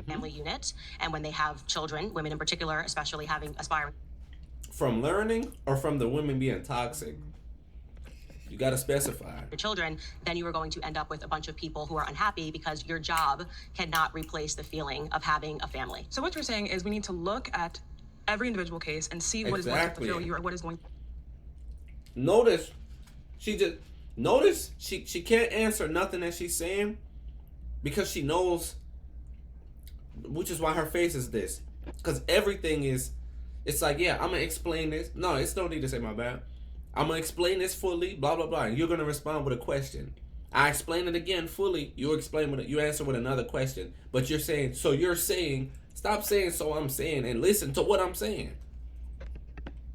family unit, and when they have children, women in particular, especially aspiring. From learning or from the women being toxic? You got to specify. Your children, then you are going to end up with a bunch of people who are unhappy because your job cannot replace the feeling of having a family. So what you're saying is we need to look at every individual case and see what is going to fulfill you or what is going. Notice she can't answer nothing that she's saying because she knows, which is why her face is this. Because everything is, it's like, yeah, I'm going to explain this. No, it's no need to say my bad. I'm going to explain this fully, blah, blah, blah. And you're going to respond with a question. I explain it again fully. You answer with another question. But you're saying, stop saying so I'm saying and listen to what I'm saying.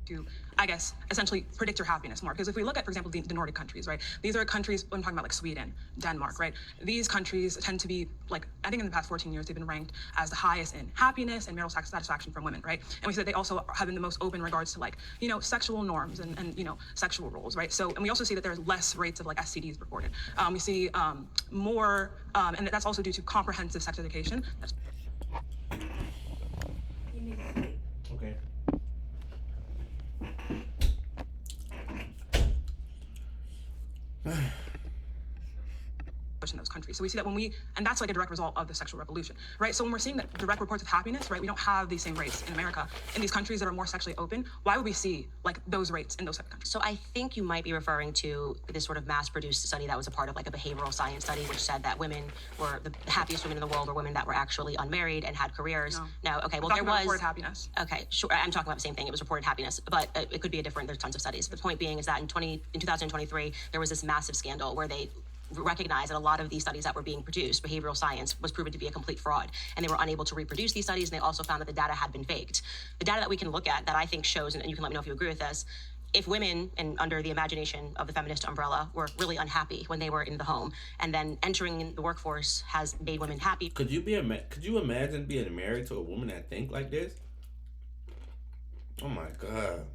To, I guess, essentially predict your happiness more. Because if we look at, for example, the Nordic countries, right? These are countries, I'm talking about like Sweden, Denmark, right? These countries tend to be like, I think in the past 14 years, they've been ranked as the highest in happiness and marital satisfaction from women, right? And we see that they also have been the most open in regards to like, sexual norms and sexual roles, right? So, and we also see that there's less rates of like STDs reported. We see more, and that's also due to comprehensive sex education. Okay. In those countries. So we see that and that's like a direct result of the sexual revolution, right? So when we're seeing that direct reports of happiness, right, we don't have these same rates in America. In these countries that are more sexually open, why would we see like those rates in those type of countries? So I think you might be referring to this sort of mass-produced study that was a part of like a behavioral science study, which said that women were the happiest women in the world were women that were actually unmarried and had careers. No. Okay, well, there was reported happiness. Okay, sure. I'm talking about the same thing. It was reported happiness, but it could be there's tons of studies. The point being is that in 2023, there was this massive scandal where they recognize that a lot of these studies that were being produced, behavioral science, was proven to be a complete fraud, and they were unable to reproduce these studies, and they also found that the data had been faked. The data that we can look at that I think shows, and you can let me know if you agree with this, if women, and under the imagination of the feminist umbrella, were really unhappy when they were in the home, and then entering the workforce has made women happy. Could you imagine being married to a woman that think like this? Oh my God.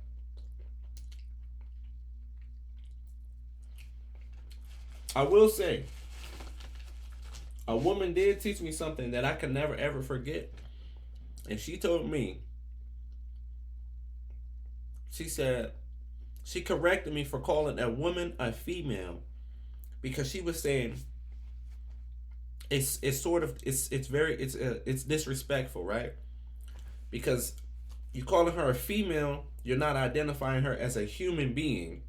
I will say, a woman did teach me something that I can never ever forget. And she told me, she said, she corrected me for calling a woman a female, because she was saying it's disrespectful, right? Because you calling her a female, you're not identifying her as a human being.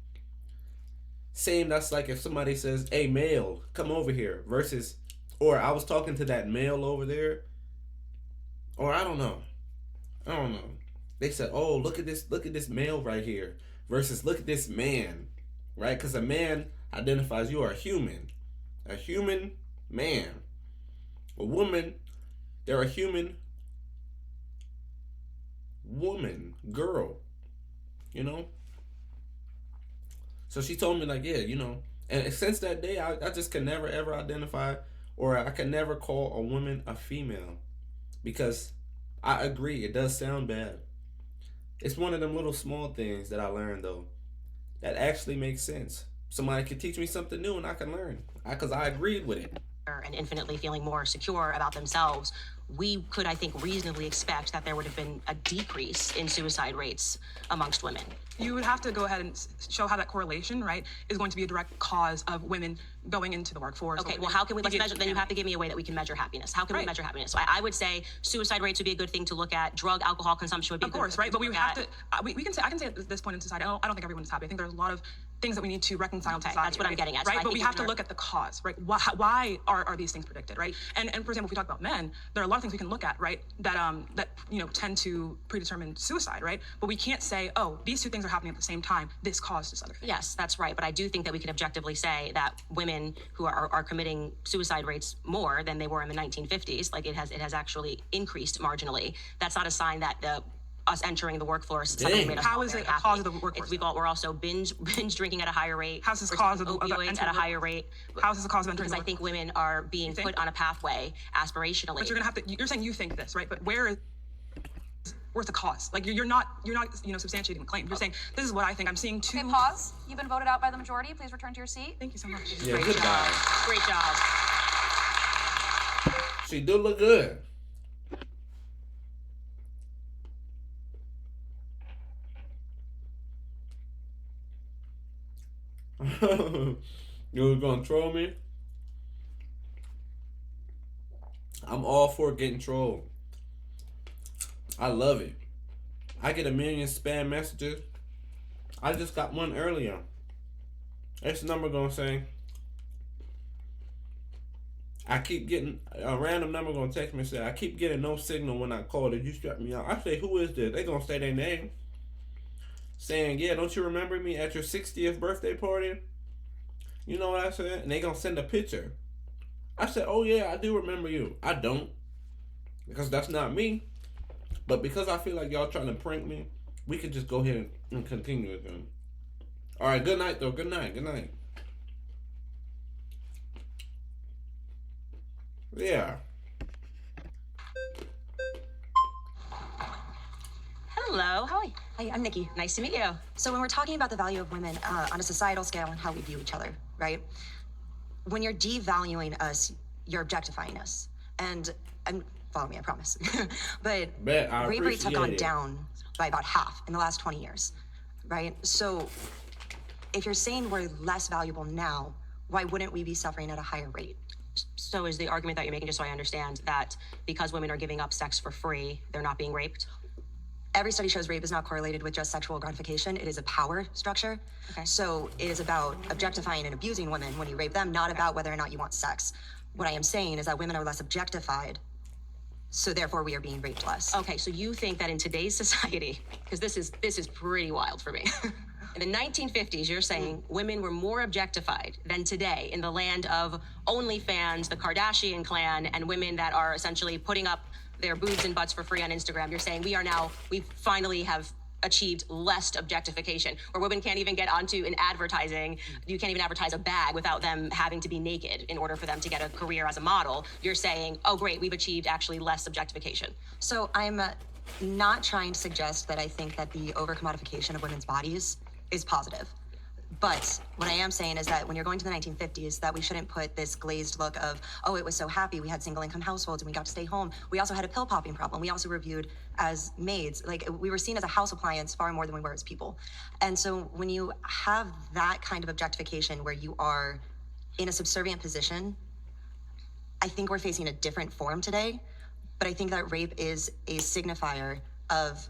Same, that's like if somebody says, hey, male, come over here, versus, or I was talking to that male over there, or I don't know. They said, oh, look at this male right here, versus look at this man, right? Because a man identifies you are a human man. A woman, they're a human woman, girl, you know? So she told me, like, yeah, you know, and since that day, I just can never, ever identify, or I can never call a woman a female, because I agree, it does sound bad. It's one of them little small things that I learned, though, that actually makes sense. Somebody could teach me something new and I can learn, because I agreed with it. And infinitely feeling more secure about themselves, we could, I think, reasonably expect that there would have been a decrease in suicide rates amongst women. You would have to go ahead and show how that correlation, right, is going to be a direct cause of women going into the workforce. Okay, well, how can we, let's measure, then you have to give me a way that we can measure happiness. How can we measure happiness? So I would say suicide rates would be a good thing to look at. Drug, alcohol consumption would be a good thing to look at. We can say, I can say at this point in society, I don't think everyone's happy. I think there's a lot of things that we need to reconcile in society. That's what I'm getting at. Right, So but we have to look at the cause, right? Why are these things predicted, right? And for example, if we talk about men, there are a lot of things we can look at, right, that tend to predetermine suicide, right? But we can't say, oh, these two things are happening at the same time. This caused this other thing. Yes, that's right. But I do think that we can objectively say that women who are committing suicide rates more than they were in the 1950s, like it has actually increased marginally. That's not a sign that us entering the workforce suddenly made us How is it a cause of the workforce? We're also binge drinking at a higher rate. How's this cause of opioids at a higher rate? How is this a cause of entering? Because I think women are being put on a pathway aspirationally. But you're gonna have to. You're saying you think this, right? But where's the cause? Like you're not substantiating the claim. You're saying this is what I think. I'm seeing two. Okay, pause. You've been voted out by the majority. Please return to your seat. Thank you so much. Yeah, good job. Great job. She do look good. You was gonna troll me? I'm all for getting trolled. I love it. I get a million spam messages. I just got one earlier. This number gonna say, I keep getting a random number gonna text me and say, I keep getting no signal when I call. Did you shut me out? I say, who is this? They gonna say their name. Saying, yeah, don't you remember me at your 60th birthday party? You know what I said? And they gonna send a picture. I said, oh yeah, I do remember you. I don't. Because that's not me. But because I feel like y'all trying to prank me, we could just go ahead and continue with them. Alright, good night though. Good night. Good night. Yeah. Hello. Hi, I'm Nikki. Nice to meet you. So when we're talking about the value of women on a societal scale and how we view each other, right? When you're devaluing us, you're objectifying us. And follow me, I promise. But rape rates have gone down by about half in the last 20 years, right? So if you're saying we're less valuable now, why wouldn't we be suffering at a higher rate? So is the argument that you're making, just so I understand, that because women are giving up sex for free, they're not being raped? Every study shows rape is not correlated with just sexual gratification. It is a power structure. Okay. So it is about objectifying and abusing women when you rape them, not about whether or not you want sex. What I am saying is that women are less objectified, so therefore we are being raped less. Okay, so you think that in today's society, because this is pretty wild for me. In the 1950s, you're saying women were more objectified than today in the land of OnlyFans, the Kardashian clan, and women that are essentially putting up their boobs and butts for free on Instagram. You're saying we finally have achieved less objectification, where women can't even get onto an advertising. You can't even advertise a bag without them having to be naked in order for them to get a career as a model. You're saying, oh great, we've achieved actually less objectification. So I'm not trying to suggest that I think that the over-commodification of women's bodies is positive. But what I am saying is that when you're going to the 1950s, that we shouldn't put this glazed look of, oh, it was so happy. We had single income households and we got to stay home. We also had a pill popping problem. We also were viewed as maids. Like we were seen as a house appliance far more than we were as people. And so when you have that kind of objectification where you are in a subservient position, I think we're facing a different form today. But I think that rape is a signifier of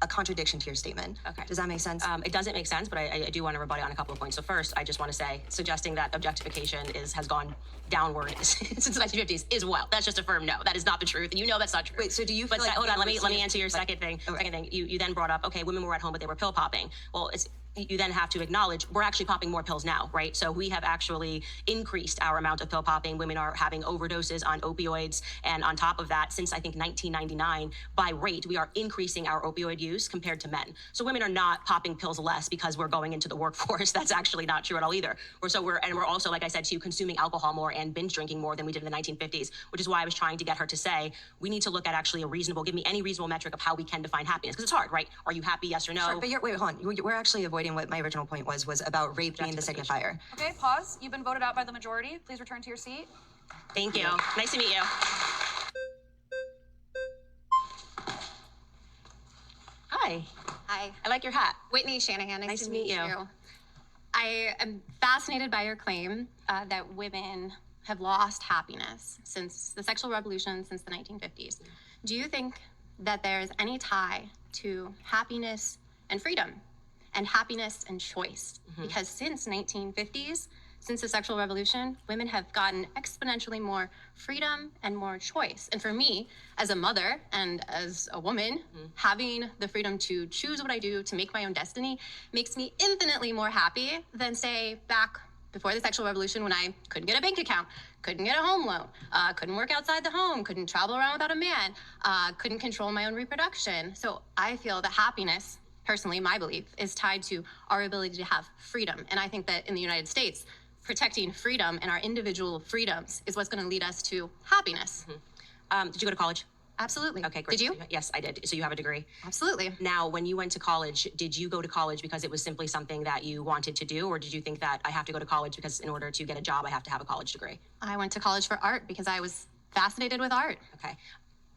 a contradiction to your statement. Okay. Does that make sense? It doesn't make sense, but I do want to rebut it on a couple of points. So first, I just want to say, suggesting that objectification has gone downward since the 1950s is that's just a firm no. That is not the truth, and you know that's not true. Wait, so do you feel But like hold on, let me women answer your second thing. Second thing, you then brought up, okay, women were at home, but they were pill popping. Well, you then have to acknowledge we're actually popping more pills now, right? So we have actually increased our amount of pill popping. Women are having overdoses on opioids, and on top of that, since I think 1999, by rate, we are increasing our opioid use compared to men. So women are not popping pills less because we're going into the workforce. That's actually not true at all either. We're also, like I said, consuming alcohol more and binge drinking more than we did in the 1950s, which is why I was trying to get her to say we need to look at actually give me any reasonable metric of how we can define happiness, because it's hard, right? Are you happy? Yes or no? Sure, but wait, hold on. We're actually avoiding what my original point was about rape being the signifier. Okay, pause. You've been voted out by the majority. Please return to your seat. Thank you. Nice to meet you. Hi. Hi. I like your hat. Whitney Shanahan. Nice to meet you. I am fascinated by your claim that women have lost happiness since the sexual revolution, since the 1950s. Do you think that there's any tie to happiness and freedom and happiness and choice? Because since 1950s, since the sexual revolution, women have gotten exponentially more freedom and more choice. And for me, as a mother and as a woman, having the freedom to choose what I do, to make my own destiny, makes me infinitely more happy than, say, back before the sexual revolution, when I couldn't get a bank account, couldn't get a home loan, couldn't work outside the home, couldn't travel around without a man, couldn't control my own reproduction. So I feel that happiness, personally, my belief, is tied to our ability to have freedom. And I think that in the United States, protecting freedom and our individual freedoms is what's going to lead us to happiness. Did you go to college? Absolutely. Okay, great. Did you? Yes, I did. So you have a degree? Absolutely. Now, when you went to college, did you go to college because it was simply something that you wanted to do, or did you think that I have to go to college because in order to get a job, I have to have a college degree? I went to college for art because I was fascinated with art. Okay.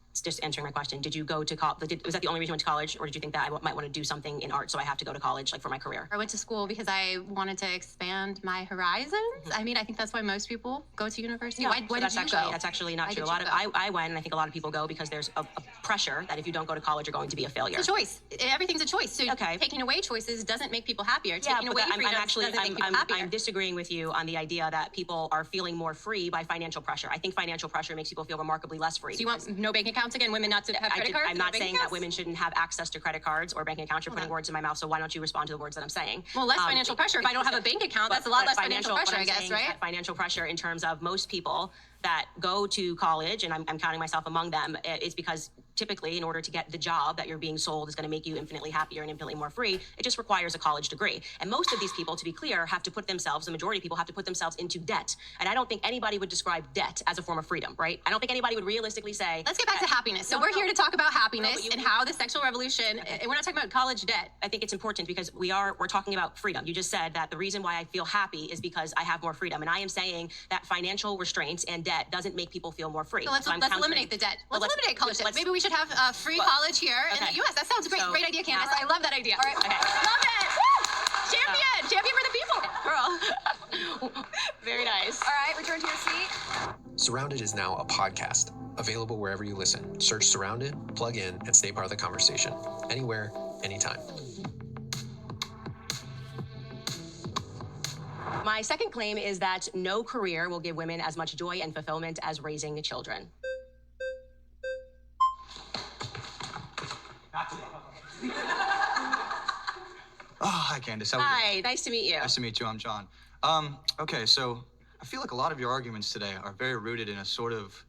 It's just answering my question. Did you go to college? Was that the only reason you went to college, or did you think that I might want to do something in art, so I have to go to college, like for my career? I went to school because I wanted to expand my horizons. I mean, I think that's why most people go to university. Why did you go? That's actually not Why true. did you go? I went, and I think a lot of people go because there's a pressure that if you don't go to college, you're going to be a failure. It's a choice. Everything's a choice. So Okay. taking away choices doesn't make people happier. Yeah, Taking away freedom doesn't make people happier. I'm disagreeing with you on the idea that people are feeling more free by financial pressure. I think financial pressure makes people feel remarkably less free. So you want no bank accounts again? Women not to have credit cards? I'm not saying that women shouldn't have access to credit cards or bank accounts. You're putting words in my mouth, so why don't you respond to the words that I'm saying? Well, less financial pressure. If I don't have a bank account, that's a lot less financial pressure, I guess, right? Financial pressure in terms of most people that go to college, and I'm counting myself among them, is because typically in order to get the job that you're being sold is going to make you infinitely happier and infinitely more free, it just requires a college degree. And most of these people, to be clear, have to put themselves, the majority of people have to put themselves into debt. And I don't think anybody would describe debt as a form of freedom, right? I don't think anybody would realistically say... Let's get back to happiness. So we're here to talk about happiness and how the sexual revolution, and we're not talking about college debt. I think it's important because we're talking about freedom. You just said that the reason why I feel happy is because I have more freedom. And I am saying that financial restraints and debt doesn't make people feel more free. So let's eliminate the debt. Let's eliminate college debt. Maybe we should have free college here in the U.S. That sounds great. Great idea, Candace. I love that idea. All right. Okay. Love it. Woo! Champion. Champion for the people. Girl. Very nice. All right, return to your seat. Surrounded is now a podcast, available wherever you listen. Search Surrounded, plug in, and stay part of the conversation. Anywhere, anytime. My second claim is that no career will give women as much joy and fulfillment as raising children. Oh, hi, Candace. Hi, nice to meet you. Nice to meet you. I'm John. Okay, so I feel like a lot of your arguments today are very rooted in a sort of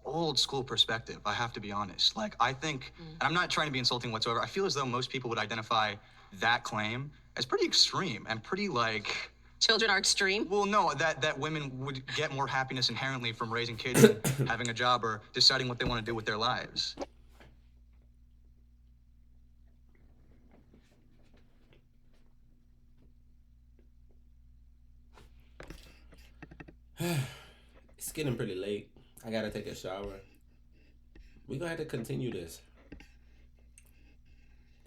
old school perspective, I have to be honest. Like, I think, and I'm not trying to be insulting whatsoever, I feel as though most people would identify that claim as pretty extreme and pretty, like... Children are extreme? Well, no, that women would get more happiness inherently from raising kids and having a job or deciding what they want to do with their lives. It's getting pretty late. I gotta take a shower. We're gonna have to continue this.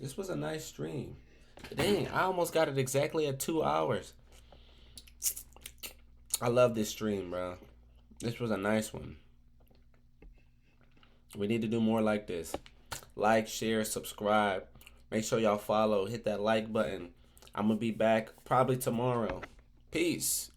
This was a nice stream. Dang, I almost got it exactly at 2 hours. I love this stream, bro. This was a nice one. We need to do more like this. Like, share, subscribe. Make sure y'all follow. Hit that like button. I'm going to be back probably tomorrow. Peace.